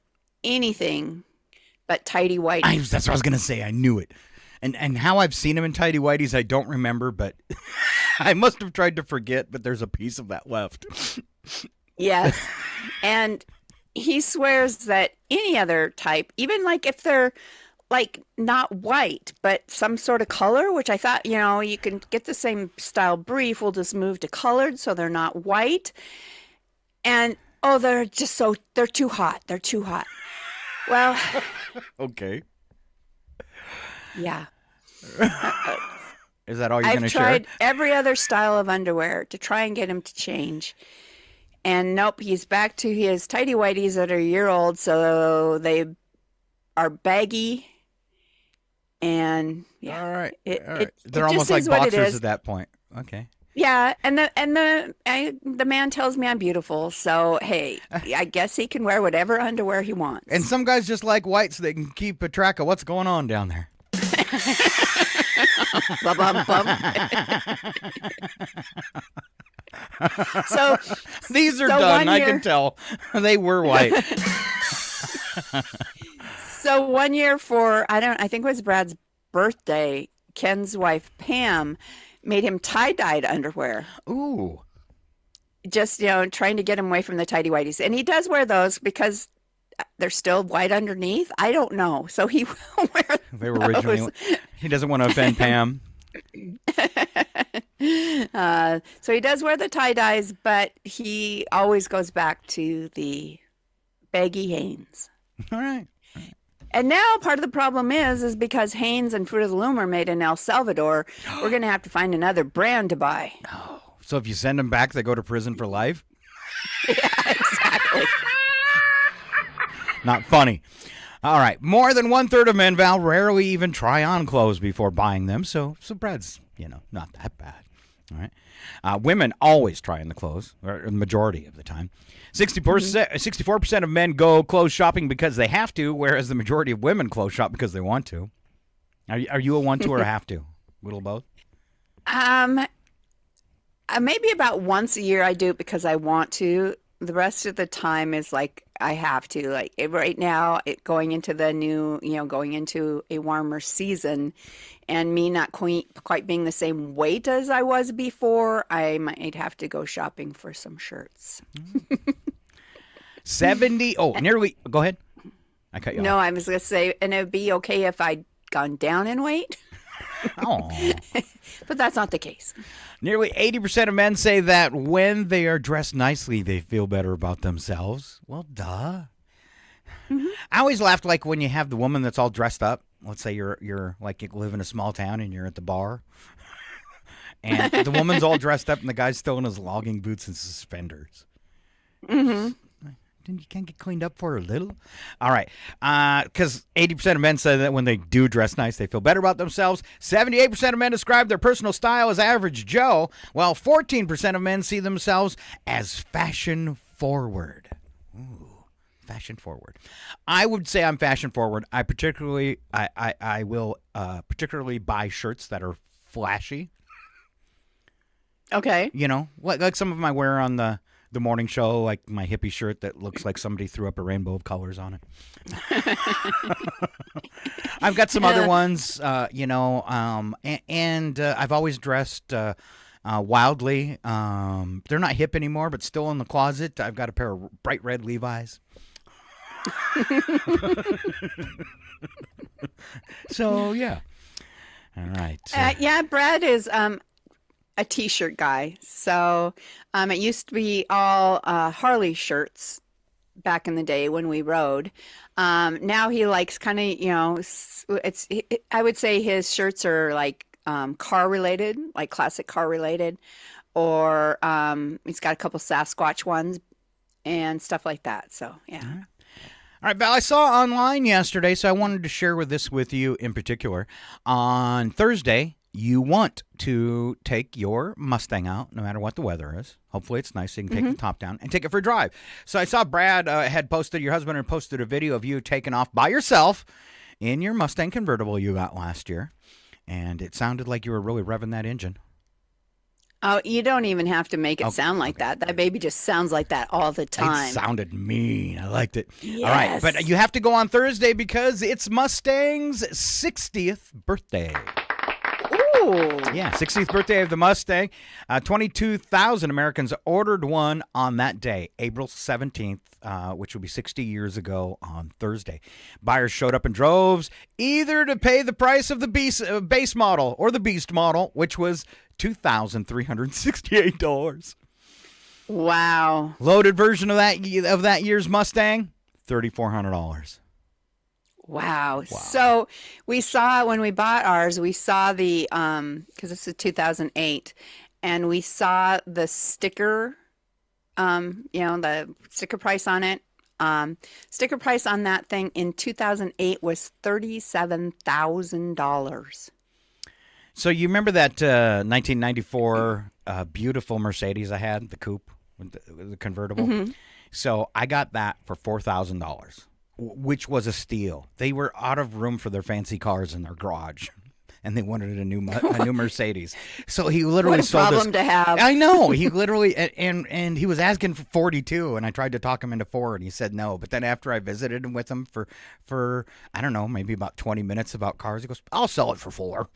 anything but tighty whities.
That's what I was going to say. I knew it. And how I've seen him in tighty whities, I don't remember, but I must have tried to forget, but there's a piece of that left.
Yes. And he swears that any other type, even like if they're like not white, but some sort of color, which I thought, you can get the same style brief. We'll just move to colored so they're not white. And, they're too hot. They're too hot. Well.
Okay.
Yeah.
Is that all you're going to share?
I've tried every other style of underwear to try and get him to change. And nope, he's back to his tighty whities that are a year old, so they are baggy. And yeah,
all right,
It
they're almost like boxers at that point. Okay.
Yeah, and the man tells me I'm beautiful, so hey, I guess he can wear whatever underwear he wants.
And some guys just like white so they can keep a track of what's going on down there.
So
these are done. I can tell they were white.
So one year I think it was Brad's birthday, Ken's wife Pam made him tie-dyed underwear.
Ooh.
Just, trying to get him away from the tighty whities. And he does wear those because they're still white underneath. I don't know. So he will wear
They were originally. He doesn't want to offend Pam.
So he does wear the tie-dyes, but he always goes back to the baggy Hanes.
All right.
And now part of the problem is because Hanes and Fruit of the Loom are made in El Salvador, we're going to have to find another brand to buy.
Oh, so if you send them back, they go to prison for life?
Yeah, exactly.
Not funny. All right. More than 1/3 of men, Val, rarely even try on clothes before buying them. So Brad's, not that bad. All right. Women always try on the clothes, or the majority of the time. 64% of men go clothes shopping because they have to, whereas the majority of women clothes shop because they want to. Are you a want to or a have to? Little both?
Maybe about once a year I do it because I want to. The rest of the time is like I have to. Like right now, going into the new, going into a warmer season, and me not quite being the same weight as I was before, I might have to go shopping for some shirts.
70. Oh, nearly. Go ahead. I cut you
No,
off.
I was going to say, and it would be okay if I'd gone down in weight.
Oh.
But that's not the case.
Nearly 80% of men say that when they are dressed nicely, they feel better about themselves. Well, duh.
Mm-hmm.
I always laughed like when you have the woman that's all dressed up. Let's say you're like you live in a small town and you're at the bar. And the woman's all dressed up and the guy's still in his logging boots and suspenders.
Mm-hmm.
You can't get cleaned up for a little? All right. Because 80% of men say that when they do dress nice, they feel better about themselves. 78% of men describe their personal style as average Joe, while 14% of men see themselves as fashion forward. Ooh, fashion forward. I would say I'm fashion forward. I will particularly buy shirts that are flashy.
Okay.
Like some of them I wear on the morning show, like my hippie shirt that looks like somebody threw up a rainbow of colors on it. I've got some other ones, and I've always dressed wildly. They're not hip anymore, but still in the closet. I've got a pair of bright red Levi's. So, yeah. All right.
Yeah, Brad is a t-shirt guy. So it used to be all Harley shirts back in the day when we rode. Now he likes kind of, I would say his shirts are like car related, like classic car related, or he's got a couple Sasquatch ones and stuff like that. So, yeah.
All right, Val, I saw online yesterday, so I wanted to share this with you in particular. On Thursday, you want to take your Mustang out, no matter what the weather is. Hopefully it's nice so you can take the top down and take it for a drive. So I saw Brad your husband had posted a video of you taking off by yourself in your Mustang convertible you got last year. And it sounded like you were really revving that engine.
Oh, you don't even have to make it sound like that. That baby just sounds like that all the time.
It sounded mean. I liked it.
Yes.
All right, but you have to go on Thursday because it's Mustang's 60th birthday.
Ooh.
Yeah, 60th birthday of the Mustang. 22,000 Americans ordered one on that day, April 17th, which will be 60 years ago on Thursday. Buyers showed up in droves, either to pay the price of the base model or the Beast model, which was $2,368.
Wow.
Loaded version of that year's Mustang, $3,400.
Wow. So we saw when we bought ours, we saw the because this is 2008, and we saw the sticker, the sticker price on it. Sticker price on that thing in 2008 was $37,000.
So you remember that 1994 beautiful Mercedes I had, the coupe, the convertible?
Mm-hmm.
So I got that for $4,000, which was a steal. They were out of room for their fancy cars in their garage. and they wanted a new Mercedes. So he literally
What a
sold
problem to have.
I know. He literally and he was asking for 42, and I tried to talk him into 4, and he said no. But then after I visited him with him for I don't know, maybe about 20 minutes about cars, he goes, "I'll sell it for 4."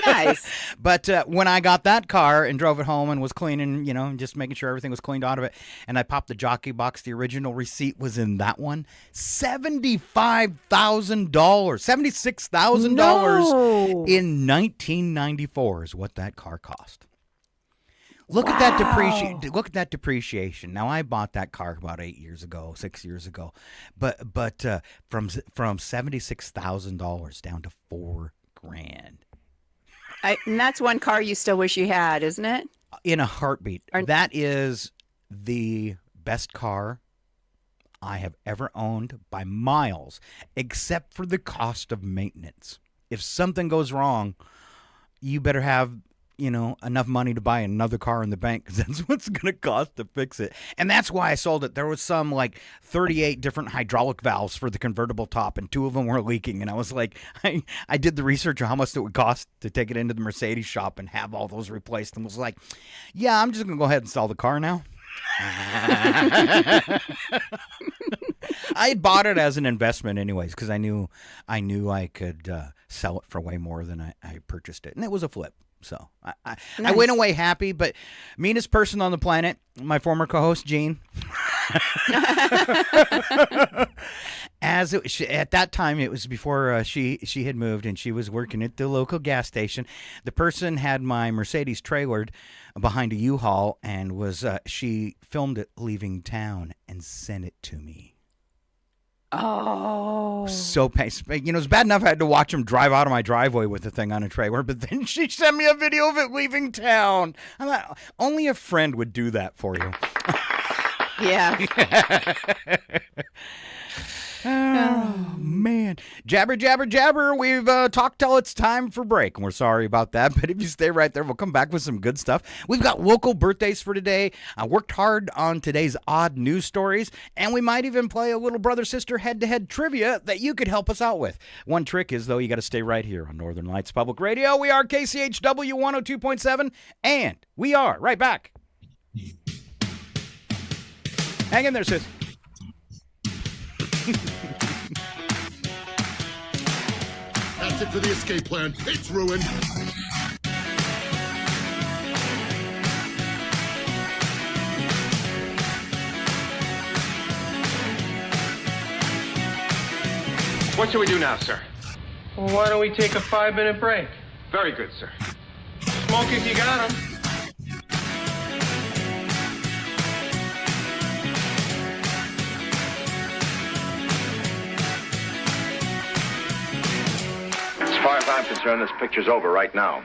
Nice.
But when I got that car and drove it home and was cleaning, just making sure everything was cleaned out of it, and I popped the jockey box, the original receipt was in that one. $75,000, $76,000 in 1994 is what that car cost. Look at that depreciation. Look at that depreciation. Now I bought that car about 6 years ago, but from $76,000 down to $4,000.
And that's one car you still wish you had, isn't it?
In a heartbeat. That is the best car I have ever owned by miles, except for the cost of maintenance. If something goes wrong, you better have, enough money to buy another car in the bank, because that's what's going to cost to fix it. And that's why I sold it. There was some 38 different hydraulic valves for the convertible top, and 2 of them were leaking. And I was like, I did the research on how much it would cost to take it into the Mercedes shop and have all those replaced, and was like, yeah, I'm just going to go ahead and sell the car now. I had bought it as an investment anyways, because I knew I could sell it for way more than I purchased it. And it was a flip. So I went away happy, but meanest person on the planet, my former co-host, Gene. At that time, it was before she had moved, and she was working at the local gas station. The person had my Mercedes trailered behind a U-Haul, and she filmed it leaving town and sent it to me.
Oh.
So it's bad enough I had to watch him drive out of my driveway with the thing on a trailer, but then she sent me a video of it leaving town. I'm like, only a friend would do that for you.
Yeah.
Oh, man. Jabber, jabber, jabber. We've talked till it's time for break, and we're sorry about that, but if you stay right there, we'll come back with some good stuff. We've got local birthdays for today. I worked hard on today's odd news stories, and we might even play a little brother-sister head-to-head trivia that you could help us out with. One trick is, though, you got to stay right here on Northern Lights Public Radio. We are KCHW 102.7, and we are right back. Hang in there, sis.
That's it for the escape plan. It's ruined.
What shall we do now, sir?
Well, why don't we take a 5-minute break?
Very good, sir.
Smoke if you got 'em.
As far as I'm concerned, this picture's over right now.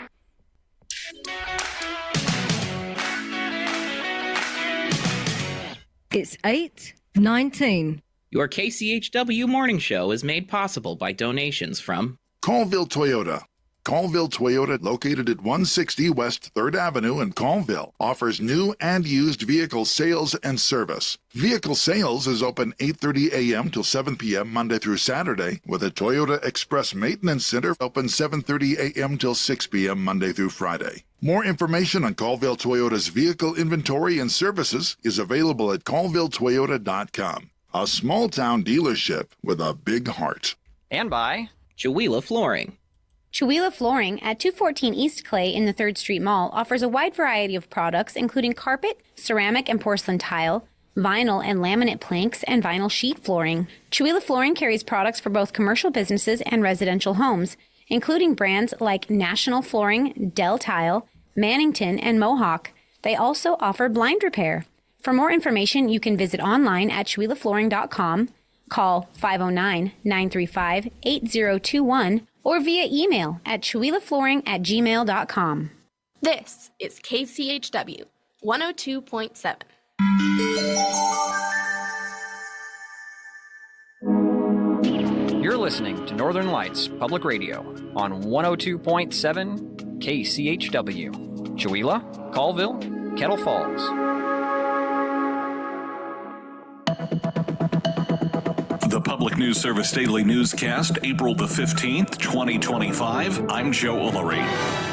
It's 8:19.
Your KCHW morning show is made possible by donations from
Colville Toyota. Colville Toyota, located at 160 West 3rd Avenue in Colville, offers new and used vehicle sales and service. Vehicle sales is open 8:30 a.m. till 7 p.m. Monday through Saturday, with a Toyota Express Maintenance Center open 7:30 a.m. till 6 p.m. Monday through Friday. More information on Colville Toyota's vehicle inventory and services is available at colvilletoyota.com. A small-town dealership with a big heart.
and by Chihuahua Flooring.
Chihuahua Flooring at 214 East Clay in the 3rd Street Mall offers a wide variety of products including carpet, ceramic and porcelain tile, vinyl and laminate planks, and vinyl sheet flooring. Chihuahua Flooring carries products for both commercial businesses and residential homes, including brands like National Flooring, Dell Tile, Mannington, and Mohawk. They also offer blind repair. For more information, you can visit online at chihuahuaflooring.com, call 509-935-8021, or via email at chihuahuaflooring@gmail.com.
This is KCHW 102.7.
You're listening to Northern Lights Public Radio on 102.7 KCHW. Chihuahua, Colville, Kettle Falls.
The Public News Service Daily Newscast, April the 15th, 2025. I'm Joe Ullery.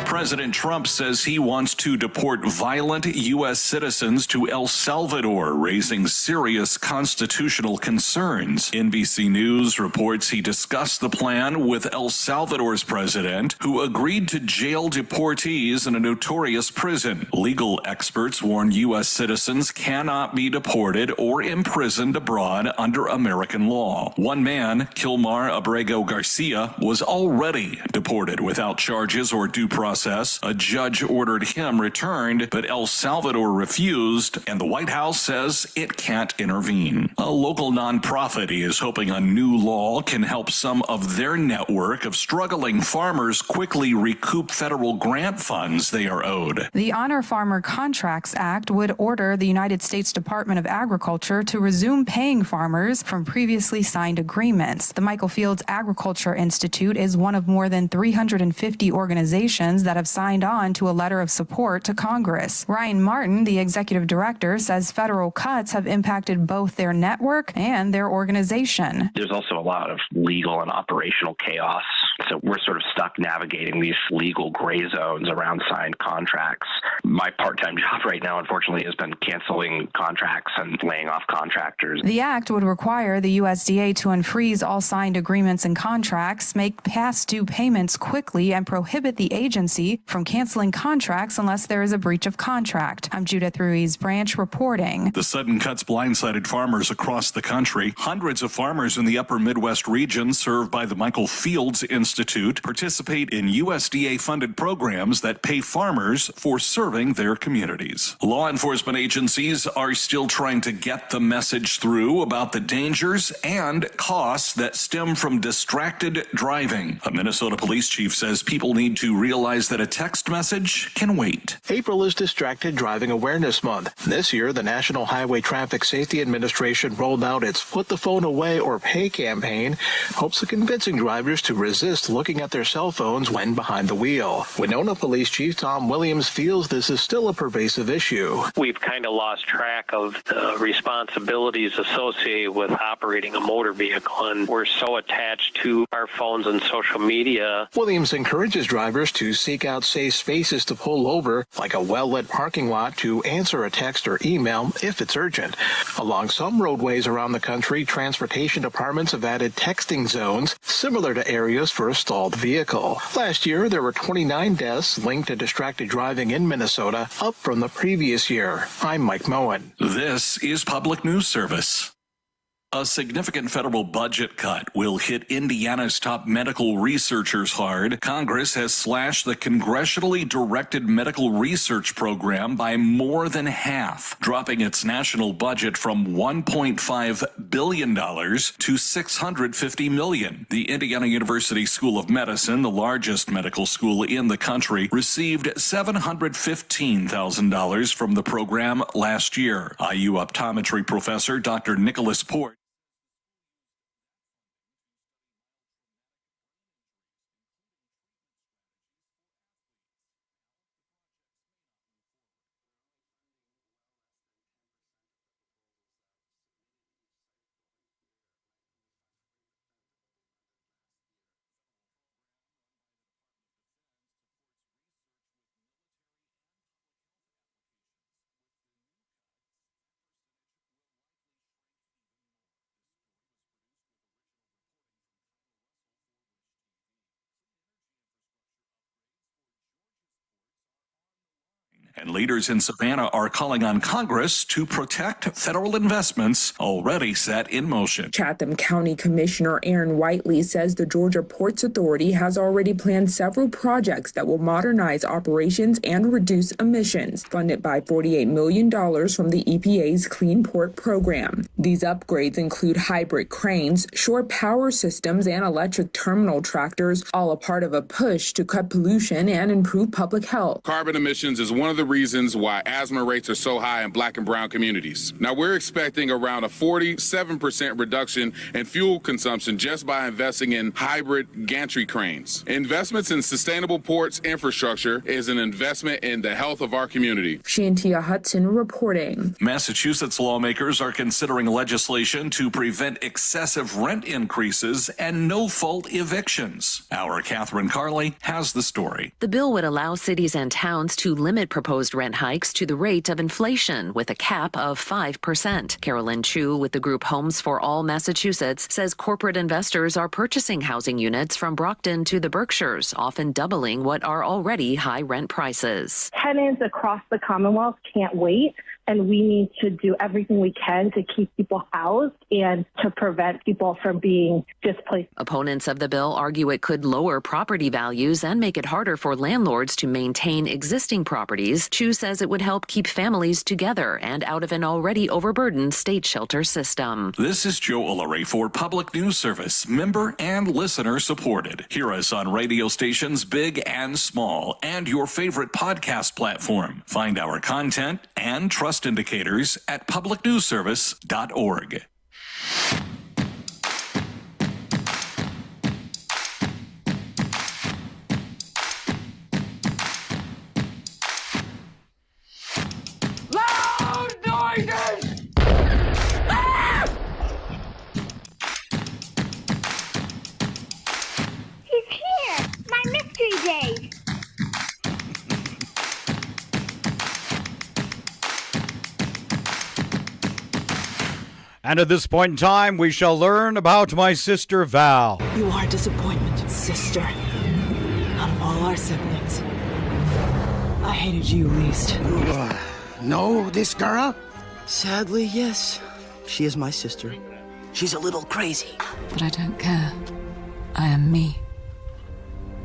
President Trump says he wants to deport violent U.S. citizens to El Salvador, raising serious constitutional concerns. NBC News reports he discussed the plan with El Salvador's president, who agreed to jail deportees in a notorious prison. Legal experts warn U.S. citizens cannot be deported or imprisoned abroad under American law. One man, Kilmar Abrego Garcia, was already deported without charges or due process. A judge ordered him returned, but El Salvador refused, and the White House says it can't intervene. A local nonprofit is hoping a new law can help some of their network of struggling farmers quickly recoup federal grant funds they are owed.
The Honor Farmer Contracts Act would order the United States Department of Agriculture to resume paying farmers from previously signed agreements. The Michael Fields Agriculture Institute is one of more than 350 organizations that have signed on to a letter of support to Congress. Ryan Martin, the executive director, says federal cuts have impacted both their network and their organization.
There's also a lot of legal and operational chaos. So we're sort of stuck navigating these legal gray zones around signed contracts. My part-time job right now, unfortunately, has been canceling contracts and laying off contractors.
The act would require the USDA to unfreeze all signed agreements and contracts, make past due payments quickly, and prohibit the agency from canceling contracts unless there is a breach of contract. I'm Judith Ruiz Branch reporting.
The sudden cuts blindsided farmers across the country. Hundreds of farmers in the upper Midwest region served by the Michael Fields Institute participate in USDA-funded programs that pay farmers for serving their communities. Law enforcement agencies are still trying to get the message through about the dangers and costs that stem from distracted driving. A Minnesota police chief says people need to realize that a text message can wait.
April is Distracted Driving Awareness Month. This year, the National Highway Traffic Safety Administration rolled out its Put the Phone Away or Pay campaign, hopes of convincing drivers to resist looking at their cell phones when behind the wheel. Winona Police Chief Tom Williams feels this is still a pervasive issue.
We've kind of lost track of the responsibilities associated with operating a motor vehicle, and we're so attached to our phones and social media.
Williams encourages drivers to seek out safe spaces to pull over, like a well-lit parking lot, to answer a text or email if it's urgent. Along some roadways around the country, transportation departments have added texting zones similar to areas for a stalled vehicle. Last year, there were 29 deaths linked to distracted driving in Minnesota, up from the previous year. I'm Mike Moen.
This is Public News Service. A significant federal budget cut will hit Indiana's top medical researchers hard. Congress has slashed the congressionally directed medical research program by more than half, dropping its national budget from $1.5 billion to $650 million. The Indiana University School of Medicine, the largest medical school in the country, received $715,000 from the program last year. IU optometry professor Dr. Nicholas Port and leaders in Savannah are calling on Congress to protect federal investments already set in motion.
Chatham County Commissioner Aaron Whiteley says the Georgia Ports Authority has already planned several projects that will modernize operations and reduce emissions, funded by $48 million from the EPA's Clean Port program. These upgrades include hybrid cranes, shore power systems, and electric terminal tractors, all a part of a push to cut pollution and improve public health.
Carbon emissions is one of the reasons why asthma rates are so high in Black and brown communities. Now, we're expecting around a 47% reduction in fuel consumption just by investing in hybrid gantry cranes. Investments in sustainable ports infrastructure is an investment in the health of our community.
Shantia Hudson reporting.
Massachusetts lawmakers are considering legislation to prevent excessive rent increases and no-fault evictions. Our Catherine Carley has the story.
The bill would allow cities and towns to limit proposed rent hikes to the rate of inflation with a cap of 5%. Carolyn Chu with the group Homes for All Massachusetts says corporate investors are purchasing housing units from Brockton to the Berkshires, often doubling what are already high rent prices.
Tenants across the Commonwealth can't wait, and we need to do everything we can to keep people housed and to prevent people from being displaced.
Opponents of the bill argue it could lower property values and make it harder for landlords to maintain existing properties. Chu says it would help keep families together and out of an already overburdened state shelter system.
This is Joe Ullery for Public News Service, member and listener supported. Hear us on radio stations big and small and your favorite podcast platform. Find our content and trust indicators at publicnewsservice.org.
Loud noises!
He's here! My mystery days!
And at this point in time, we shall learn about my sister Val.
You are disappointment, sister. Out of all our siblings, I hated you least.
You, know this girl?
Sadly, yes. She is my sister. She's a little crazy.
But I don't care. I am me.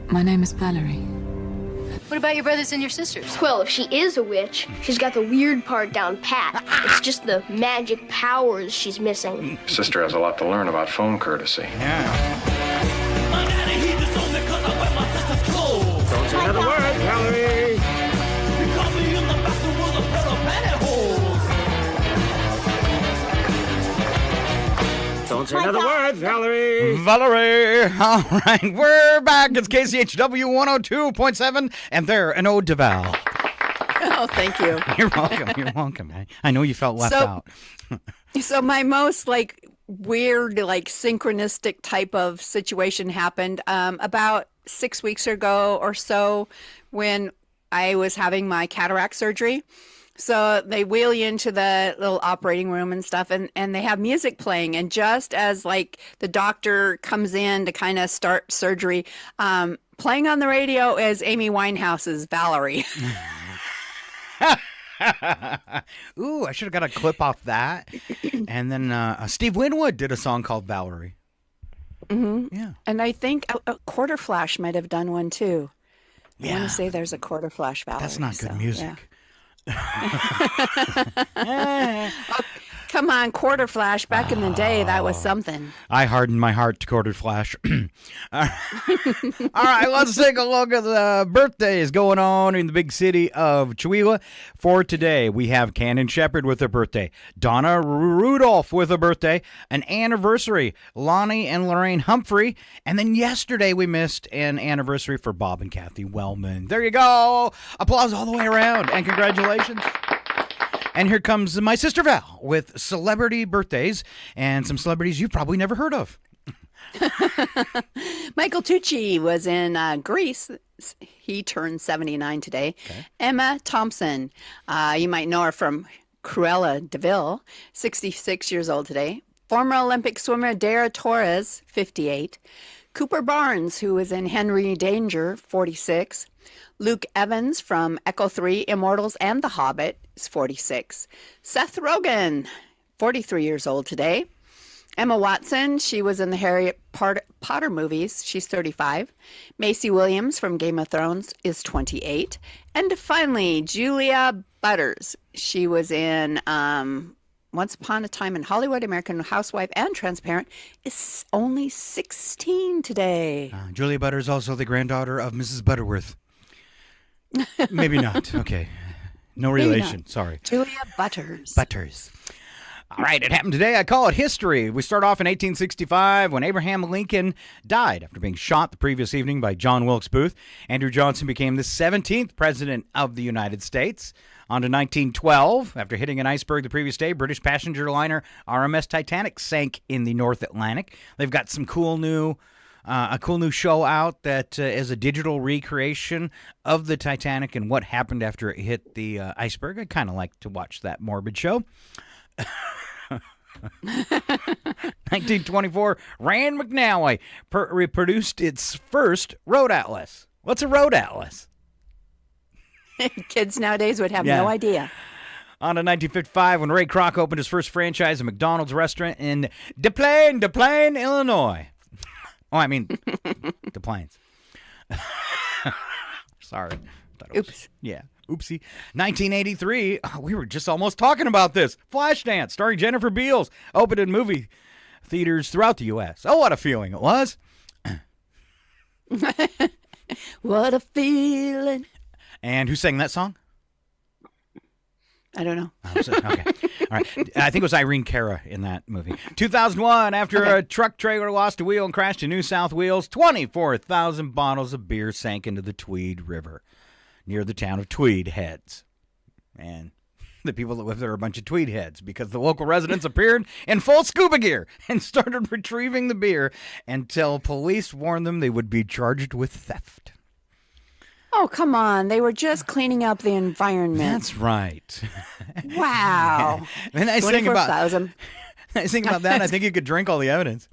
My name is Valerie.
What about your brothers and your sisters?
Well, if she is a witch, she's got the weird part down pat. It's just the magic powers she's missing.
Sister has a lot to learn about phone courtesy.
Don't say another word, Valerie! Don't say another word, Valerie!
Valerie! All right, we're back. It's KCHW 102.7, and there, an ode to Val.
Oh, thank you.
You're welcome. You're welcome. I know you felt left out.
So my most weird, synchronistic type of situation happened about 6 weeks ago or so when I was having my cataract surgery. So they wheel you into the little operating room and stuff, and they have music playing. And just as the doctor comes in to kind of start surgery, playing on the radio is Amy Winehouse's Valerie.
Ooh, I should have got a clip off that. And then Steve Winwood did a song called Valerie.
Mm-hmm.
Yeah.
And I think a Quarter Flash might have done one too.
Yeah.
I want to say there's a Quarter Flash Valerie.
That's not good music.
Yeah. Come on, Quarter Flash. Back in the day, that was something.
I hardened my heart to Quarter Flash. All right, let's take a look at the birthdays going on in the big city of Chewelah. For today, we have Cannon Shepherd with a birthday, Donna Rudolph with a birthday, an anniversary, Lonnie and Lorraine Humphrey, and then yesterday we missed an anniversary for Bob and Kathy Wellman. There you go. Applause all the way around, and congratulations. And here comes my sister Val with celebrity birthdays and some celebrities you've probably never heard of.
Michael Tucci was in Greece. He turned 79 today. Okay. Emma Thompson, you might know her from Cruella de Vil, 66 years old today. Former Olympic swimmer Dara Torres, 58. Cooper Barnes, who was in Henry Danger, 46. Luke Evans from Echo 3, Immortals, and The Hobbit is 46. Seth Rogen, 43 years old today. Emma Watson, she was in the Harry Potter movies. She's 35. Macy Williams from Game of Thrones is 28. And finally, Julia Butters. She was in Once Upon a Time in Hollywood, American Housewife, and Transparent, is only 16 today.
Julia Butters, also the granddaughter of Mrs. Butterworth. Maybe not. Okay. No relation. Sorry.
Julia Butters.
Butters. All right, it happened today. I call it history. We start off in 1865 when Abraham Lincoln died after being shot the previous evening by John Wilkes Booth. Andrew Johnson became the 17th president of the United States. On to 1912, after hitting an iceberg the previous day, British passenger liner RMS Titanic sank in the North Atlantic. They've got some cool new show out that is a digital recreation of the Titanic and what happened after it hit the iceberg. I kind of like to watch that morbid show. 1924, Rand McNally reproduced its first road atlas. What's a road atlas?
Kids nowadays would have no idea.
On to 1955, when Ray Kroc opened his first franchise, a McDonald's restaurant in Des Plaines, Illinois. Oh, I mean, Des Plaines. Sorry.
Oops.
Yeah. Oopsie. 1983, we were just almost talking about this. Flashdance, starring Jennifer Beals, opened in movie theaters throughout the U.S. Oh, what a feeling it was.
What a feeling.
And who sang that song?
I don't know.
Okay. All right. I think it was Irene Cara in that movie. 2001, after a truck trailer lost a wheel and crashed in New South Wales, 24,000 bottles of beer sank into the Tweed River near the town of Tweed Heads. And the people that live there are a bunch of Tweed Heads because the local residents appeared in full scuba gear and started retrieving the beer until police warned them they would be charged with theft.
Oh, come on. They were just cleaning up the environment.
That's right.
Wow.
And I think about that, and I think you could drink all the evidence.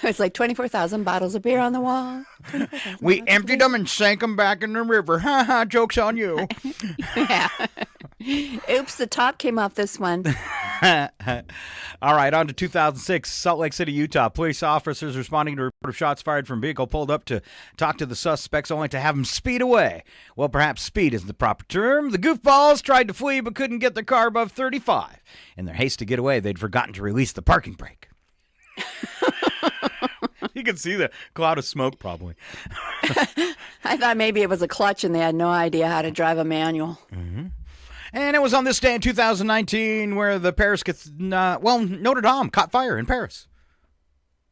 It's like 24,000 bottles of beer on the wall.
We emptied them and sank them back in the river. Ha ha, joke's on you.
Yeah. Oops, the top came off this one.
All right, on to 2006, Salt Lake City, Utah. Police officers responding to a report of shots fired from a vehicle pulled up to talk to the suspects only to have them speed away. Well, perhaps speed is the proper term. The goofballs tried to flee but couldn't get their car above 35. In their haste to get away, they'd forgotten to release the parking brake. You can see the cloud of smoke, probably.
I thought maybe it was a clutch and they had no idea how to drive a manual.
Mm-hmm. And it was on this day in 2019 where the Notre Dame caught fire in Paris.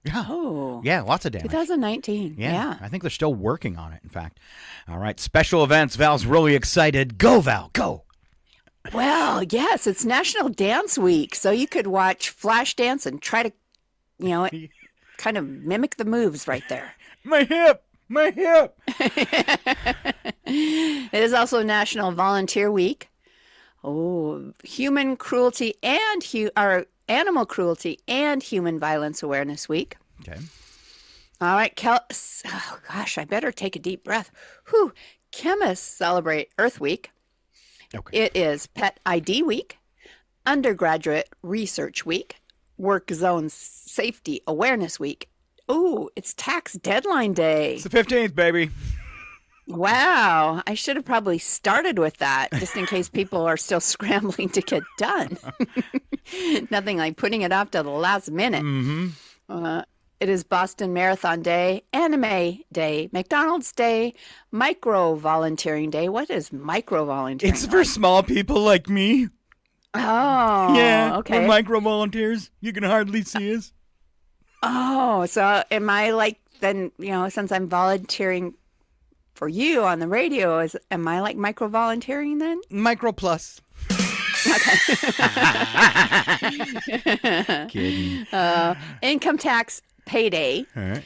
Yeah.
Oh.
Yeah, lots of damage.
2019. Yeah.
I think they're still working on it, in fact. All right, special events. Val's really excited. Go, Val, go.
Well, yes, it's National Dance Week, so you could watch Flash Dance and try to, kind of mimic the moves right there.
My hip.
It is also National Volunteer Week. Oh, Human Cruelty and Animal Cruelty and Human Violence Awareness Week.
Okay.
All right, oh gosh, I better take a deep breath. Whew. Chemists celebrate Earth Week.
Okay.
It is Pet ID Week, Undergraduate Research Week, Work Zone Safety Awareness Week. Oh, it's Tax Deadline Day.
It's the 15th, baby.
Wow. I should have probably started with that just in case people are still scrambling to get done. Nothing like putting it off to the last minute.
Mm-hmm.
It is Boston Marathon Day, Anime Day, McDonald's Day, Micro Volunteering Day. What is micro volunteering?
It's for small people like me.
Oh,
yeah.
Okay.
We're micro volunteers. You can hardly see us.
Oh, so am I like then? Since I'm volunteering for you on the radio, am I like micro volunteering then?
Micro plus.
Okay.
Kidding.
Income tax payday.
All right.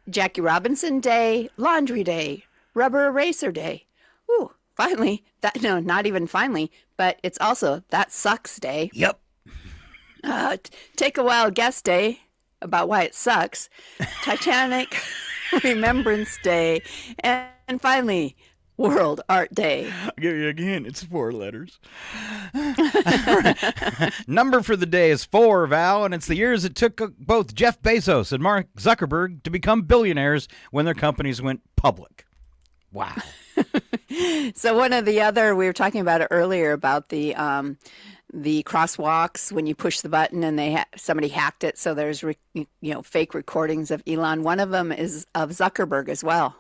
Jackie Robinson Day, Laundry Day, Rubber Eraser Day. Ooh, finally. Not even finally, but it's also That Sucks Day.
Yep.
Take a Wild Guess Day, about why it sucks. Titanic Remembrance Day. And finally, World Art Day.
I'll give you again. It's 4 letters. Number for the day is 4, Val, and it's the years it took both Jeff Bezos and Mark Zuckerberg to become billionaires when their companies went public. Wow.
So one of the other, we were talking about it earlier about the crosswalks when you push the button and somebody hacked it. So there's fake recordings of Elon. One of them is of Zuckerberg as well.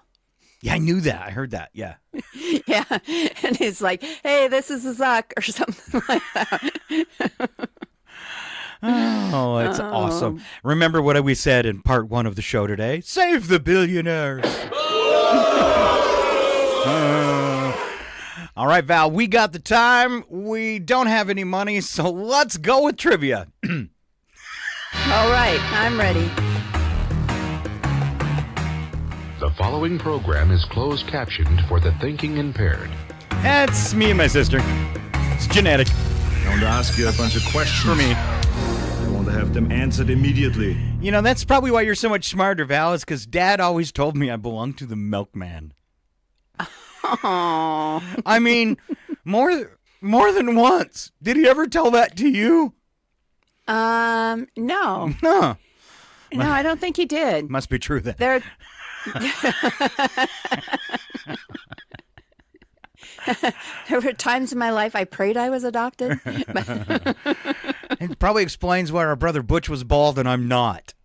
Yeah, I knew that. I heard that. Yeah.
Yeah. And he's like, hey, this is a Zuck or something like that.
Oh, it's awesome. Remember what we said in part 1 of the show today? Save the billionaires. All right, Val, we got the time. We don't have any money, so let's go with trivia.
All right, I'm ready.
The following program is closed captioned for the thinking impaired.
That's me and my sister. It's genetic.
I want to ask you a bunch of questions.
For me.
I want to have them answered immediately.
You know, that's probably why you're so much smarter, Val, is because Dad always told me I belonged to the milkman.
Oh.
I mean, more than once. Did he ever tell that to you?
No.
Huh.
No, I don't think he did.
Must be true then.
There were times in my life I prayed I was adopted.
It probably explains why our brother Butch was bald and I'm not.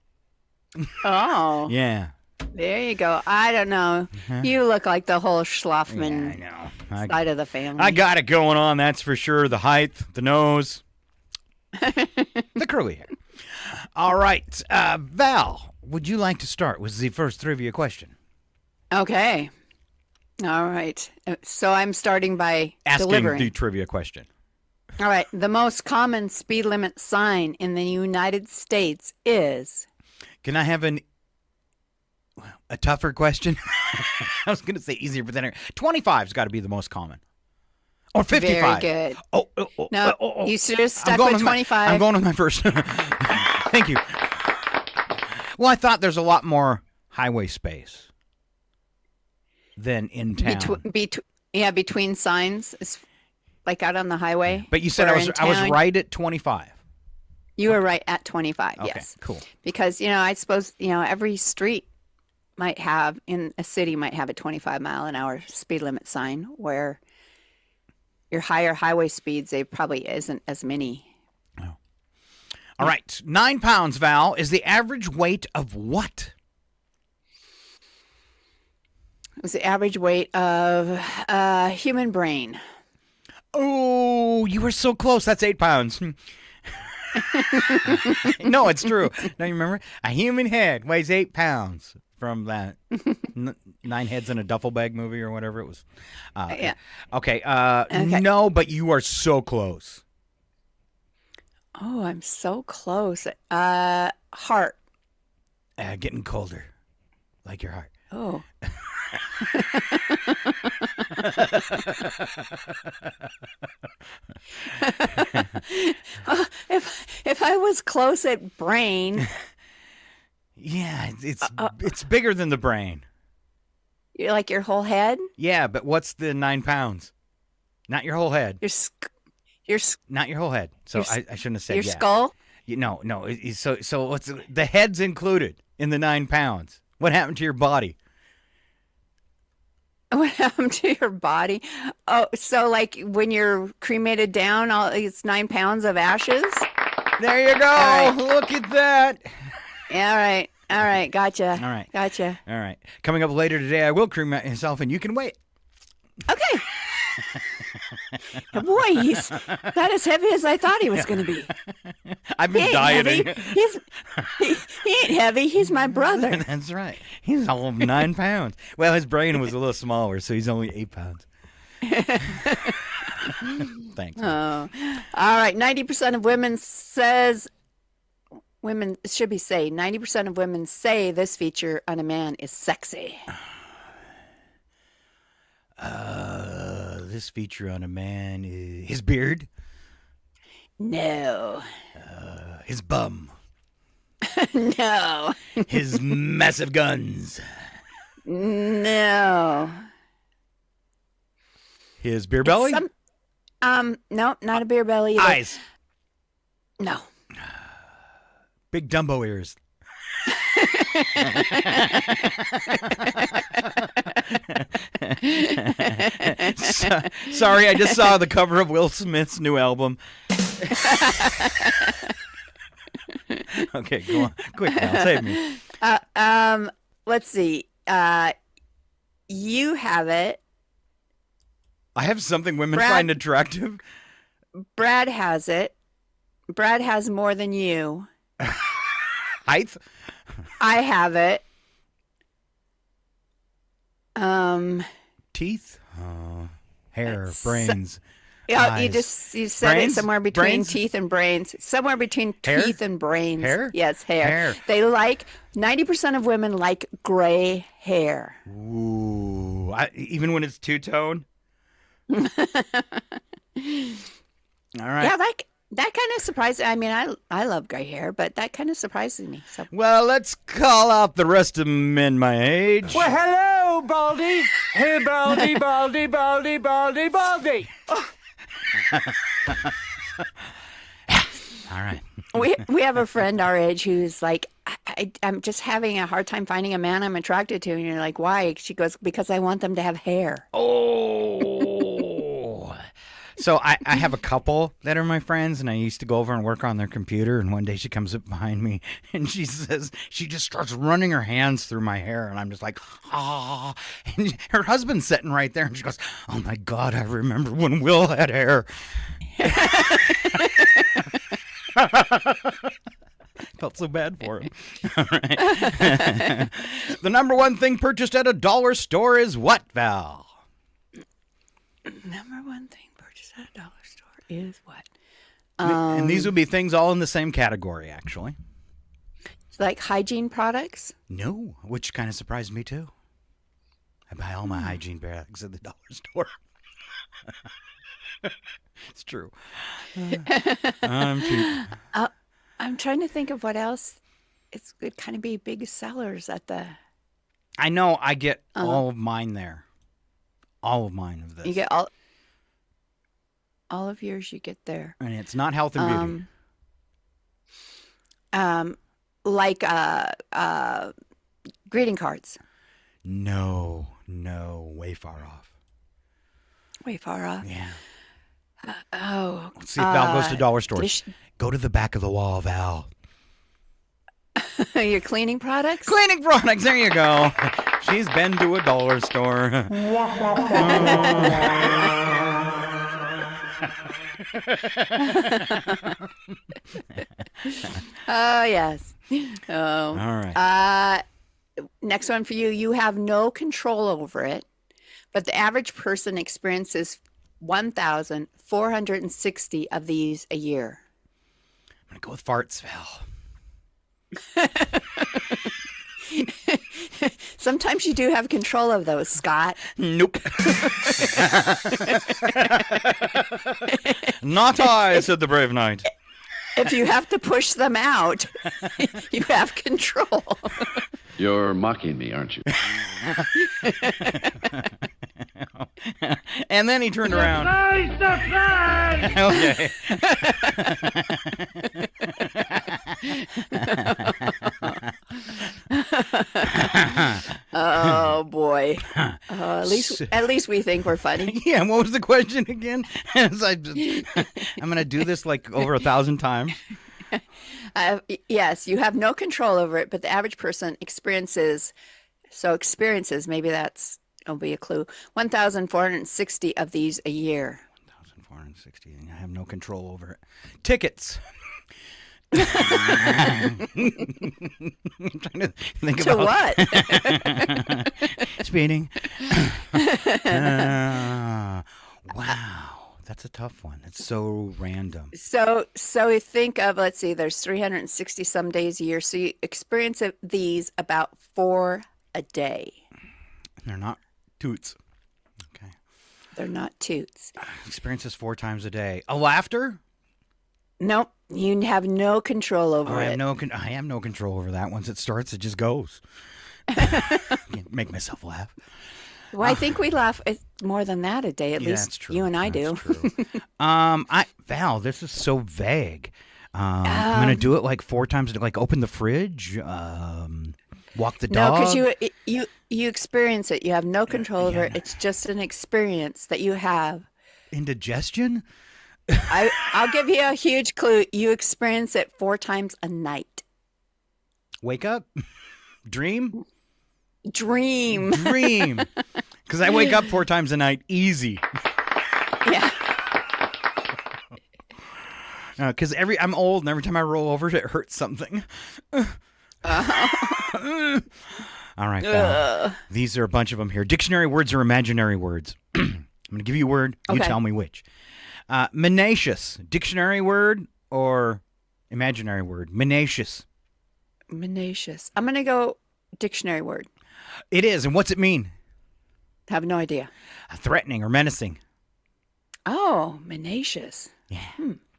Oh.
Yeah.
There you go. I don't know. You look like the whole Schlafman side of the family.
I got it going on, that's for sure. The height, the nose, the curly hair. All right. Val, would you like to start with the first trivia question?
Okay. All right. So I'm starting by
Asking
delivering.
the trivia question.
All right. The most common speed limit sign in the United States is...
Can I have a tougher question? I was going to say easier, but then 25's got to be the most common. Or 55.
Very good.
No,
you should have stuck with 25.
I'm going with my first. Thank you. Well, I thought there's a lot more highway space than in town.
Between signs, it's like out on the highway.
But you said I was right at 25.
You were right at 25,
Okay,
yes.
cool.
Because, I suppose, every street might have, in a city, might have a 25-mile-an-hour speed limit sign, where your higher highway speeds, there probably isn't as many.
Oh. All right. 9 pounds, Val, is the average weight of what?
It was the average weight of a human brain.
Oh, you were so close. That's 8 pounds. No, it's true. Don't you remember? A human head weighs 8 pounds from that 9 heads in a duffel bag movie or whatever it was.
Yeah.
Okay. No, but you are so close.
Oh, I'm so close. Heart.
Getting colder. Like your heart.
Oh. If I was close at brain,
yeah, it's bigger than the brain.
You're like your whole head.
Yeah, but what's the 9 pounds? Not your whole head.
Not
your whole head. So I shouldn't have said
your
yeah.
skull.
No. So what's the head's included in the 9 pounds? What happened to your body?
What happened to your body? Oh, so like when you're cremated down, it's 9 pounds of ashes?
There you go. Right. Look at that.
All right. Gotcha.
All right.
Gotcha.
All right. Coming up later today, I will cremate myself, and you can wait.
Okay. Boy, he's not as heavy as I thought he was going to be.
I've been dieting.
He ain't heavy. He's my brother.
That's right. He's all 9 pounds. Well, his brain was a little smaller, so he's only 8 pounds. Thanks.
Oh, all right. 90% of women should be say 90% of women say this feature on a man is sexy.
This feature on a man is his beard.
No.
His bum.
No.
His massive guns.
No.
His beer belly?
No, not a beer belly either.
Eyes.
No.
Big Dumbo ears. Sorry, I just saw the cover of Will Smith's new album. Okay, go on. Quick now, save me.
Let's see. You have it.
I have something women
Brad-
find attractive.
Brad has it. Brad has more than you.
Height?
I have it.
Teeth? Hair, brains.
Yeah,
eyes.
you said
Brains?
it somewhere between
Brains?
teeth and brains. Somewhere between
Hair?
teeth and brains.
Hair?
Yes, hair.
Hair.
They like 90% of women like gray hair.
Ooh. Even when it's two-tone? All right.
Yeah, that kind of surprises. I mean, I love gray hair, but that kind of surprises me. So.
Well, let's call out the rest of men my age.
Well, hello, Baldy. Hey, Baldy, Baldy, Baldy, Baldy, Baldy.
All right.
We have a friend our age who's like, I'm just having a hard time finding a man I'm attracted to. And you're like, why? She goes, because I want them to have hair.
Oh. So I have a couple that are my friends, and I used to go over and work on their computer. And one day she comes up behind me, and she says, she just starts running her hands through my hair. And I'm just like, ah. And her husband's sitting right there, and she goes, oh, my God, I remember when Will had hair. Felt so bad for him. All right. The number one thing purchased at a dollar store is what, Val?
Number one thing purchased at a dollar store is what?
And these would be things all in the same category, actually.
Like hygiene products?
No, which kind of surprised me, too. I buy all my hygiene bags at the dollar store. It's true. I'm cheap.
I'm trying to think of what else. It would kind of be big sellers at the...
I know. I get all of mine there. All of mine of this.
You get all of yours you get there.
And it's not health and beauty.
Like greeting cards.
No, way far off.
Way far off?
Yeah.
Let's
see if Val goes to dollar stores. Go to the back of the wall, Val.
Your cleaning products?
Cleaning products, there you go. She's been to a dollar store.
Oh, yes. Oh.
All right.
Next one for you. You have no control over it, but the average person experiences 1,460 of these a year.
I'm going to go with farts, Val.
Sometimes you do have control of those, Scott.
Nope. Not I, said the brave knight.
If you have to push them out, you have control.
You're mocking me, aren't you?
And then he turned around. Okay.
Oh boy! At least we think we're funny.
Yeah. What was the question again? I'm gonna do this like over 1,000 times.
Yes, you have no control over it, but the average person experiences. Maybe that'll be a clue. 1,460 of these a year.
1,460. I have no control over it. Tickets. I'm trying to think
to
about
what?
Speeding. Wow, that's a tough one. It's so random.
So we think of, let's see, there's 360 some days a year. So you experience these about 4 a day.
They're not toots. Okay.
They're not toots.
Experiences 4 times a day. A laughter?
Nope. You have no control over
I
it.
have no control over that. Once it starts, it just goes. Can't make myself laugh.
Well, I think we laugh more than that a day. At least
that's true.
you and I
That's
do.
True. Val, this is so vague. I'm gonna do it like 4 times. Like open the fridge, walk the dog.
No, because you experience it. You have no control over it. It's just an experience that you have.
Indigestion.
I'll give you a huge clue. You experience it 4 times a night.
Wake up, dream.
Dream.
Dream. Because I wake up 4 times a night. Easy.
Yeah.
Because I'm old, and every time I roll over, it hurts something. All right. These are a bunch of them here. Dictionary words or imaginary words. I'm going to give you a word. You tell me which. Menacious. Dictionary word or imaginary word? Menacious.
Menacious. I'm going to go dictionary word.
It is. And what's it mean?
Have no idea.
Threatening or menacing.
Oh, menacious.
Yeah.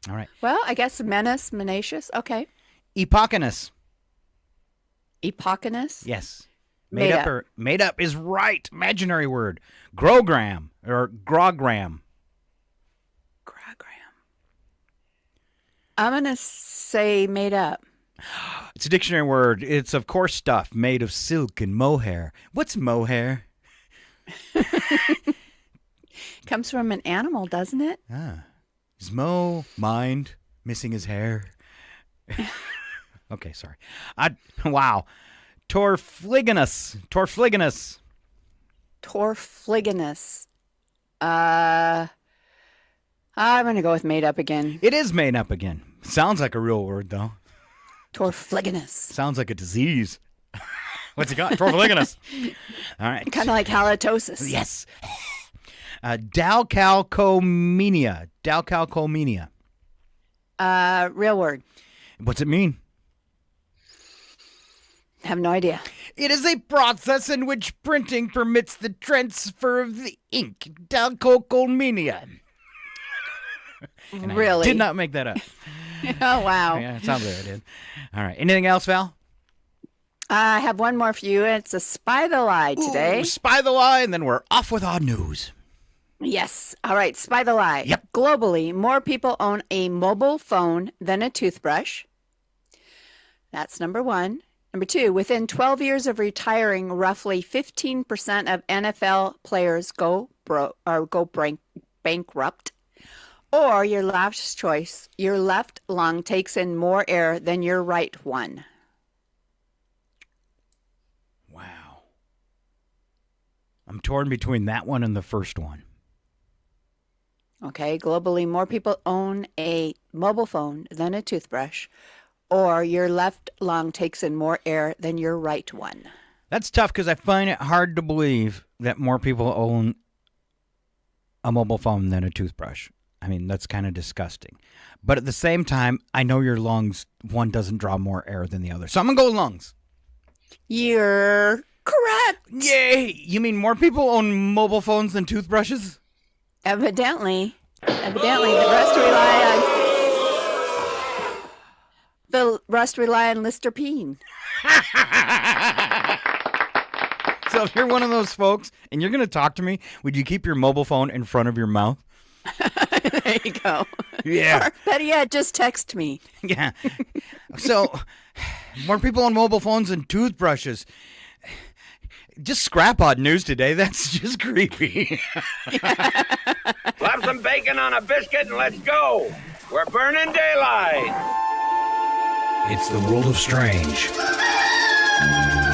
All right.
Well, I guess menacious. Okay.
Epochinous.
Epochinous?
Yes. Made up is right. Imaginary word. Grogram or grogram.
I'm going to say made up.
It's a dictionary word. It's, of course, stuff made of silk and mohair. What's mohair?
Comes from an animal, doesn't it?
Is Mo mind missing his hair? Okay, sorry. Wow. Torfliginous.
I'm going to go with made up again.
It is made up again. Sounds like a real word, though.
Torfliginous.
Sounds like a disease. What's it got? Torfliginous. All right.
Kind of like halitosis.
Yes. Dalcalcomania. Dalcalcomania.
Real word.
What's it mean?
Have no idea.
It is a process in which printing permits the transfer of the ink. Dalcalcomania.
Really?
I did not make that up.
Oh, wow.
Yeah, it sounds like I did. All right. Anything else, Val?
I have one more for you. It's a Spy the Lie today.
Ooh, Spy the Lie, and then we're off with odd news.
Yes. All right. Spy the Lie.
Yep.
Globally, more people own a mobile phone than a toothbrush. That's number one. Number two, within 12 years of retiring, roughly 15% of NFL players go bankrupt. Or your last choice, your left lung takes in more air than your right one.
Wow. I'm torn between that one and the first one.
Okay, globally, more people own a mobile phone than a toothbrush. Or your left lung takes in more air than your right one.
That's tough because I find it hard to believe that more people own a mobile phone than a toothbrush. I mean, that's kind of disgusting. But at the same time, I know your lungs, one doesn't draw more air than the other. So I'm going to go with lungs.
You're correct.
Yay! You mean more people own mobile phones than toothbrushes?
Evidently, the rest rely on Listerine.
So if you're one of those folks and you're going to talk to me, would you keep your mobile phone in front of your mouth?
There you go.
Yeah.
Or better yet, just text me.
Yeah. So more people on mobile phones than toothbrushes. Just scrap odd news today. That's just creepy.
Slap some bacon on a biscuit and let's go. We're burning daylight.
It's the world of strange.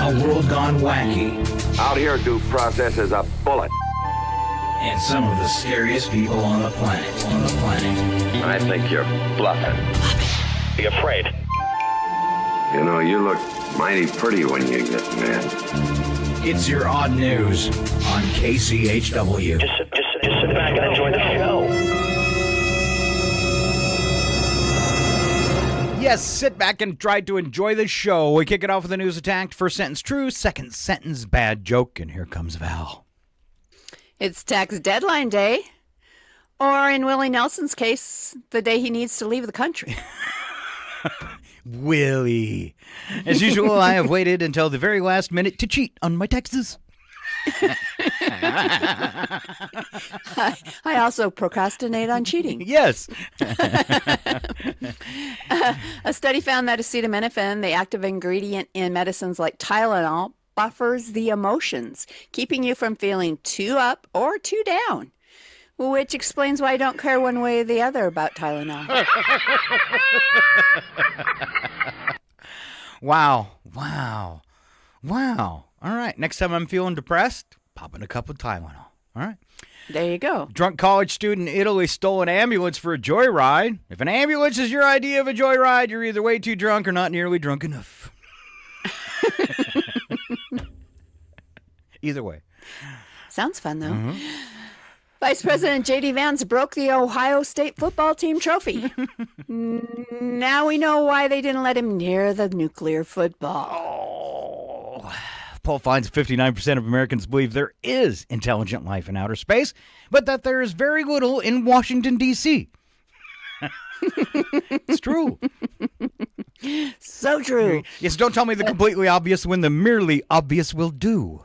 A world gone wacky.
Out here, due process is a bullet.
And some of the scariest people on the planet.
I think you're bluffing.
Be afraid.
You know, you look mighty pretty when you get mad.
It's your odd news on KCHW.
Just sit back and enjoy the show.
Yes, sit back and try to enjoy the show. We kick it off with a news attack. First sentence true, second sentence bad joke, and here comes Val.
It's tax deadline day, or in Willie Nelson's case, the day he needs to leave the country.
Willie. As usual, I have waited until the very last minute to cheat on my taxes.
I also procrastinate on cheating.
Yes.
A study found that acetaminophen, the active ingredient in medicines like Tylenol, buffers the emotions, keeping you from feeling too up or too down, which explains why I don't care one way or the other about Tylenol.
Wow. All right. Next time I'm feeling depressed, pop in a cup of Tylenol. All right.
There you go.
Drunk college student in Italy stole an ambulance for a joyride. If an ambulance is your idea of a joyride, you're either way too drunk or not nearly drunk enough. Either way.
Sounds fun, though. Vice President J.D. Vance broke the Ohio State football team trophy. Now we know why they didn't let him near the nuclear football.
Poll finds 59% of Americans believe there is intelligent life in outer space, but that there is very little in Washington, D.C. It's true.
So true.
Yes, don't tell me the completely obvious when the merely obvious will do.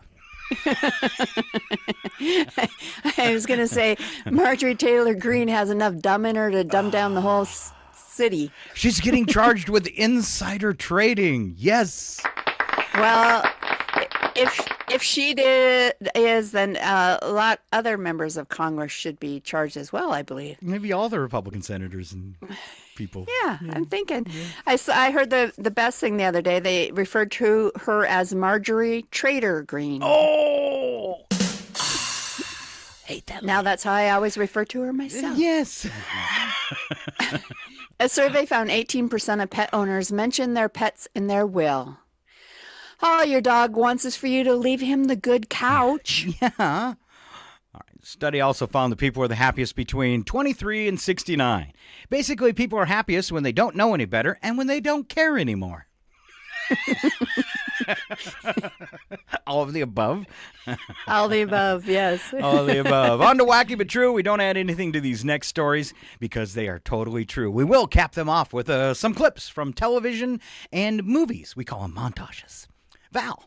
I was going to say Marjorie Taylor Greene has enough dumb in her to dumb down the whole city.
She's getting charged with insider trading. Yes.
Well, if she is, then a lot other members of Congress should be charged as well, I believe.
Maybe all the Republican senators and people.
Yeah, I'm thinking. I heard the best thing the other day. They referred to her as Marjorie Trader Greene.
Oh! Hate that.
Now that's how I always refer to her myself.
Yes.
A survey found 18% of pet owners mention their pets in their will. All your dog wants is for you to leave him the good couch.
Yeah. All right. Study also found that people are the happiest between 23 and 69. Basically, people are happiest when they don't know any better and when they don't care anymore. All of the above.
All the above, yes.
All of the above. On to Wacky But True. We don't add anything to these next stories because they are totally true. We will cap them off with some clips from television and movies. We call them montages. Val.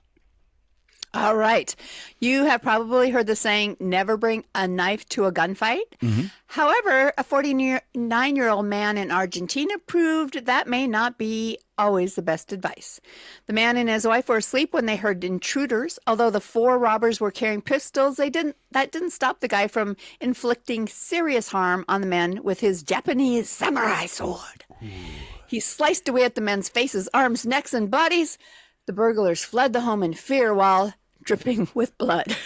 All right. You have probably heard the saying, never bring a knife to a gunfight.
Mm-hmm.
However, a 49-year-old man in Argentina proved that may not be always the best advice. The man and his wife were asleep when they heard intruders. Although the 4 robbers were carrying pistols, that didn't stop the guy from inflicting serious harm on the men with his Japanese samurai sword. He sliced away at the men's faces, arms, necks, and bodies. The burglars fled the home in fear while dripping with blood.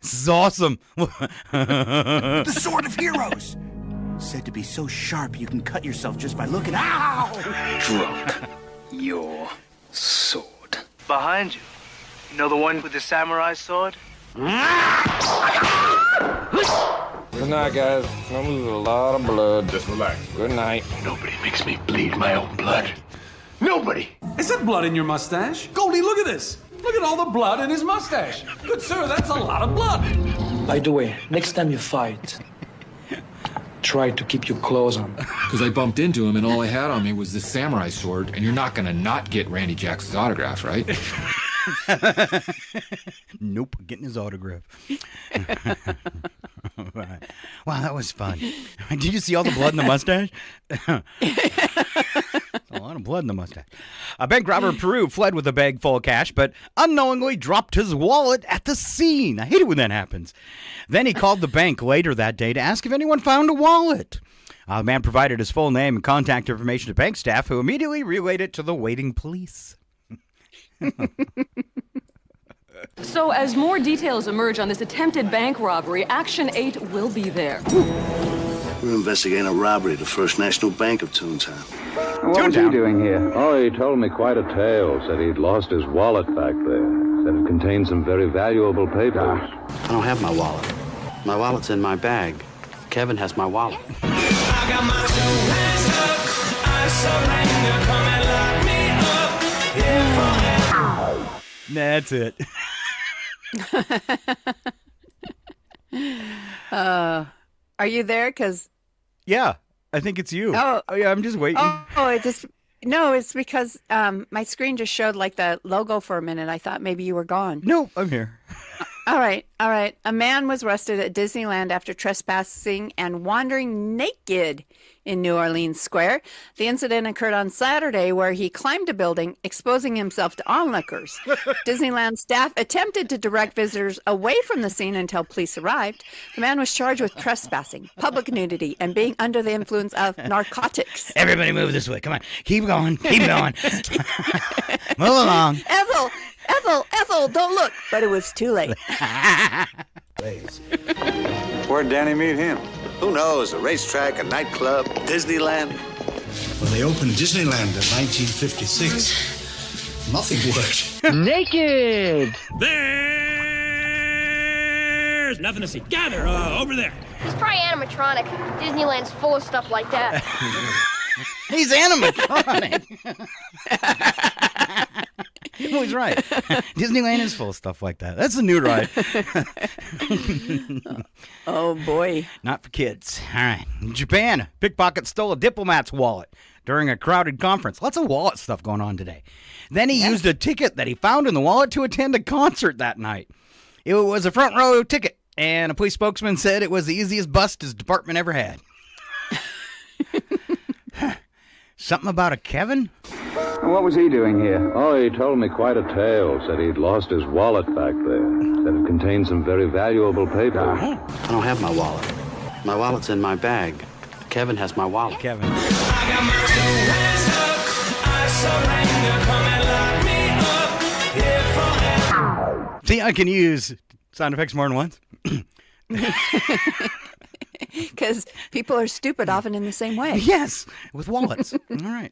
This is awesome.
The sword of heroes. Said to be so sharp you can cut yourself just by looking. Ow!
Drunk. Your sword.
Behind you. You know the one with the samurai sword?
Good night, guys. I'm losing a lot of blood. Just relax. Good night.
Nobody makes me bleed my own blood. Nobody!
Is that blood in your mustache? Goldie, look at this. Look at all the blood in his mustache. Good sir, that's a lot of blood.
By the way, next time you fight, try to keep your clothes on.
Because I bumped into him and all I had on me was this samurai sword, and you're not going to not get Randy Jackson's autograph, right?
Nope, getting his autograph. Right. Wow, that was fun. Did you see all the blood in the mustache? A lot of blood in the mustache. A bank robber in Peru fled with a bag full of cash, but unknowingly dropped his wallet at the scene. I hate it when that happens. Then he called the bank later that day to ask if anyone found a wallet. The man provided his full name and contact information to bank staff, who immediately relayed it to the waiting police.
So as more details emerge on this attempted bank robbery, Action 8 will be there.
We're investigating a robbery at the First National Bank of Toontown.
What was he doing here? Oh, he told me quite a tale. Said he'd lost his wallet back there. Said it contained some very valuable papers.
I don't have my wallet. My wallet's in my bag. Kevin has my wallet.
I got my 2 hands up. I surrender. Come and lock me up.
That's it.
Are you there? Because
yeah, I think it's you.
Oh
yeah, I'm just waiting.
It's because my screen just showed like the logo for a minute. I thought maybe you were gone.
No, I'm here.
All right. A man was arrested at Disneyland after trespassing and wandering naked in New Orleans Square. The incident occurred on Saturday, where he climbed a building, exposing himself to onlookers. Disneyland staff attempted to direct visitors away from the scene until police arrived. The man was charged with trespassing, public nudity, and being under the influence of narcotics.
Everybody move this way. Come on. Keep going. Keep going. Move along.
Ethel, Ethel, don't look. But it was too late.
Where'd Danny meet him? Who knows? A racetrack, a nightclub, Disneyland.
When they opened Disneyland in 1956, nothing worked.
Naked! There's nothing to see. Gather over there.
It's probably animatronic. Disneyland's full of stuff like that.
He's animatronic. Well, he's right. Disneyland is full of stuff like that. That's a new ride.
Oh, boy.
Not for kids. All right. In Japan, a pickpocket stole a diplomat's wallet during a crowded conference. Lots of wallet stuff going on today. Then he used a ticket that he found in the wallet to attend a concert that night. It was a front row ticket, and a police spokesman said it was the easiest bust his department ever had. Something about a Kevin?
What was he doing here? Oh, he told me quite a tale. Said he'd lost his wallet back there. Said it contained some very valuable papers.
I don't have my wallet. My wallet's in my bag. Kevin has my wallet.
Kevin. See, I can use sound effects more than once.
Because people are stupid often in the same way.
Yes, with wallets. All right.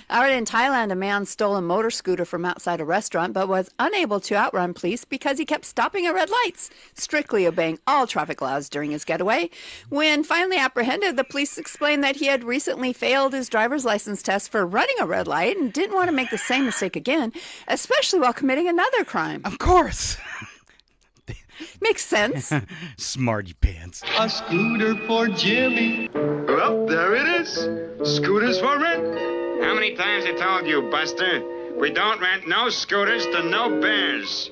All right, in Thailand, a man stole a motor scooter from outside a restaurant but was unable to outrun police because he kept stopping at red lights, strictly obeying all traffic laws during his getaway. When finally apprehended, the police explained that he had recently failed his driver's license test for running a red light and didn't want to make the same mistake again, especially while committing another crime.
Of course.
Makes sense.
Smarty pants.
A scooter for Jimmy. Well, there it is. Scooters for rent.
How many times I told you, Buster? We don't rent no scooters to no bears.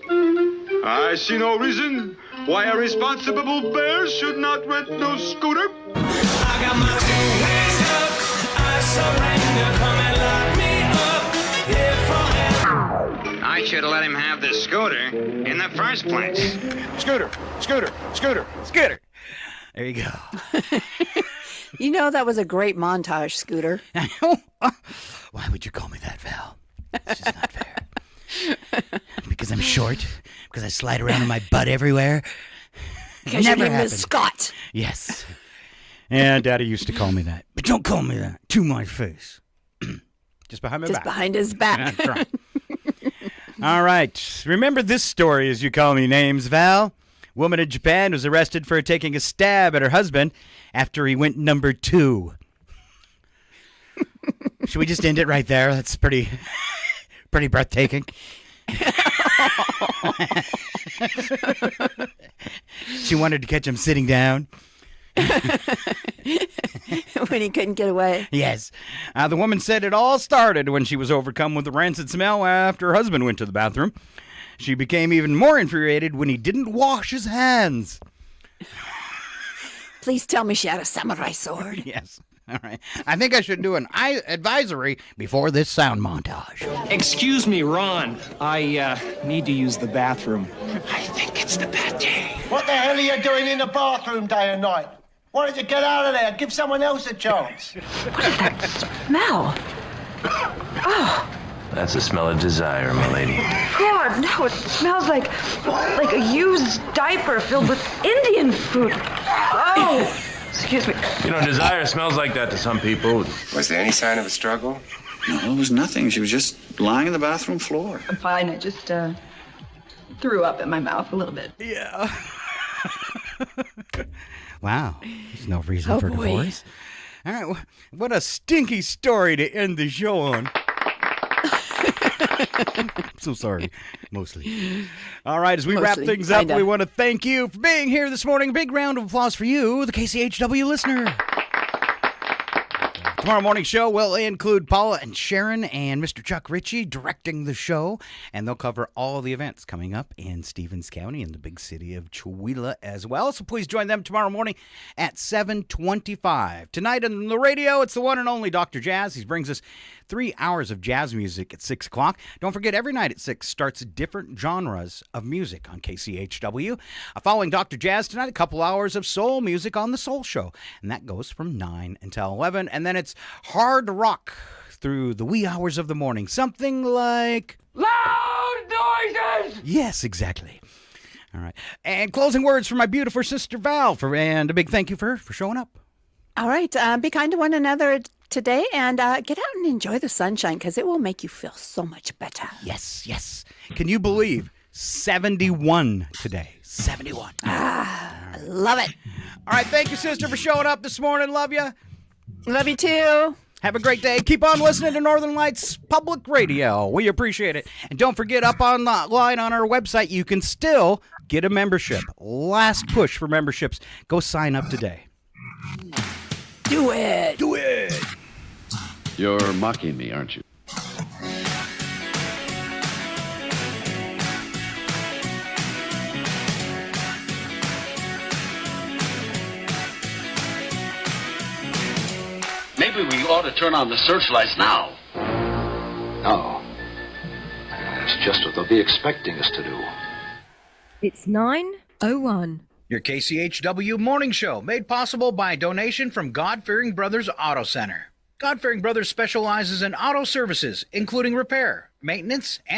I see no reason why a responsible bear should not rent no scooter.
I got my two hands up. I surrender. Come and lock me up here forever.
I should have let him have the scooter in the first place.
Scooter, scooter, scooter,
scooter. There you go.
You know, that was a great montage, Scooter.
Why would you call me that, Val? It's just not fair. Because I'm short? Because I slide around in my butt everywhere?
Because your name is Scott.
Yes. And Daddy used to call me that. But don't call me that to my face. Just behind my back.
Just behind his back.
That's right. All right. Remember this story as you call me names, Val? Woman in Japan was arrested for taking a stab at her husband after he went number 2. Should we just end it right there? That's pretty breathtaking. She wanted to catch him sitting down.
When he couldn't get away.
Yes. The woman said it all started when she was overcome with the rancid smell after her husband went to the bathroom. She became even more infuriated when he didn't wash his hands.
Please tell me she had a samurai sword.
Yes. All right. I think I should do an advisory before this sound montage.
Excuse me, Ron. I need to use the bathroom.
I think it's the bad day.
What the hell are you doing in the bathroom day and night? Why don't you get out of there? Give someone else a chance.
Smell. Oh.
That's the smell of desire, my lady.
God, no, it smells like a used diaper filled with Indian food. Oh, excuse me.
You know, desire smells like that to some people.
Was there any sign of a struggle?
No, it was nothing. She was just lying on the bathroom floor.
I'm fine. I just threw up in my mouth a little bit.
Yeah. Wow. There's no reason for divorce. All right. What a stinky story to end the show on. So sorry, mostly. All right, as we wrap things up, we want to thank you for being here this morning. A big round of applause for you, the KCHW listener. Tomorrow morning show will include Paula and Sharon and Mr. Chuck Ritchie directing the show, and they'll cover all the events coming up in Stevens County and the big city of Chihuahua as well. So please join them tomorrow morning at 7:25. Tonight on the radio, it's the one and only Dr. Jazz. He brings us 3 hours of jazz music at 6 o'clock. Don't forget, every night at 6 starts different genres of music on KCHW. Following Dr. Jazz tonight, a couple hours of soul music on The Soul Show. And that goes from 9 until 11. And then it's hard rock through the wee hours of the morning. Something like...
Loud noise!
voices!
Yes, exactly. All right. And closing words from my beautiful sister Val, and a big thank you for her for showing up.
All right. Be kind to one another today, and get out and enjoy the sunshine, because it will make you feel so much better.
Yes, yes. Can you believe 71 today? 71.
I love it.
All right. Thank you, sister, for showing up this morning. Love you.
Love you too.
Have a great day. Keep on listening to Northern Lights Public Radio. We appreciate it. And don't forget, up online on our website, you can still get a membership. Last push for memberships. Go sign up today.
Do it.
Do it.
You're mocking me, aren't you?
Maybe we ought to turn on the searchlights now.
No. It's just what they'll be expecting us to do.
It's 9:01.
Your KCHW morning show, made possible by a donation from God-Fearing Brothers Auto Center. God-Fearing Brothers specializes in auto services, including repair, maintenance, and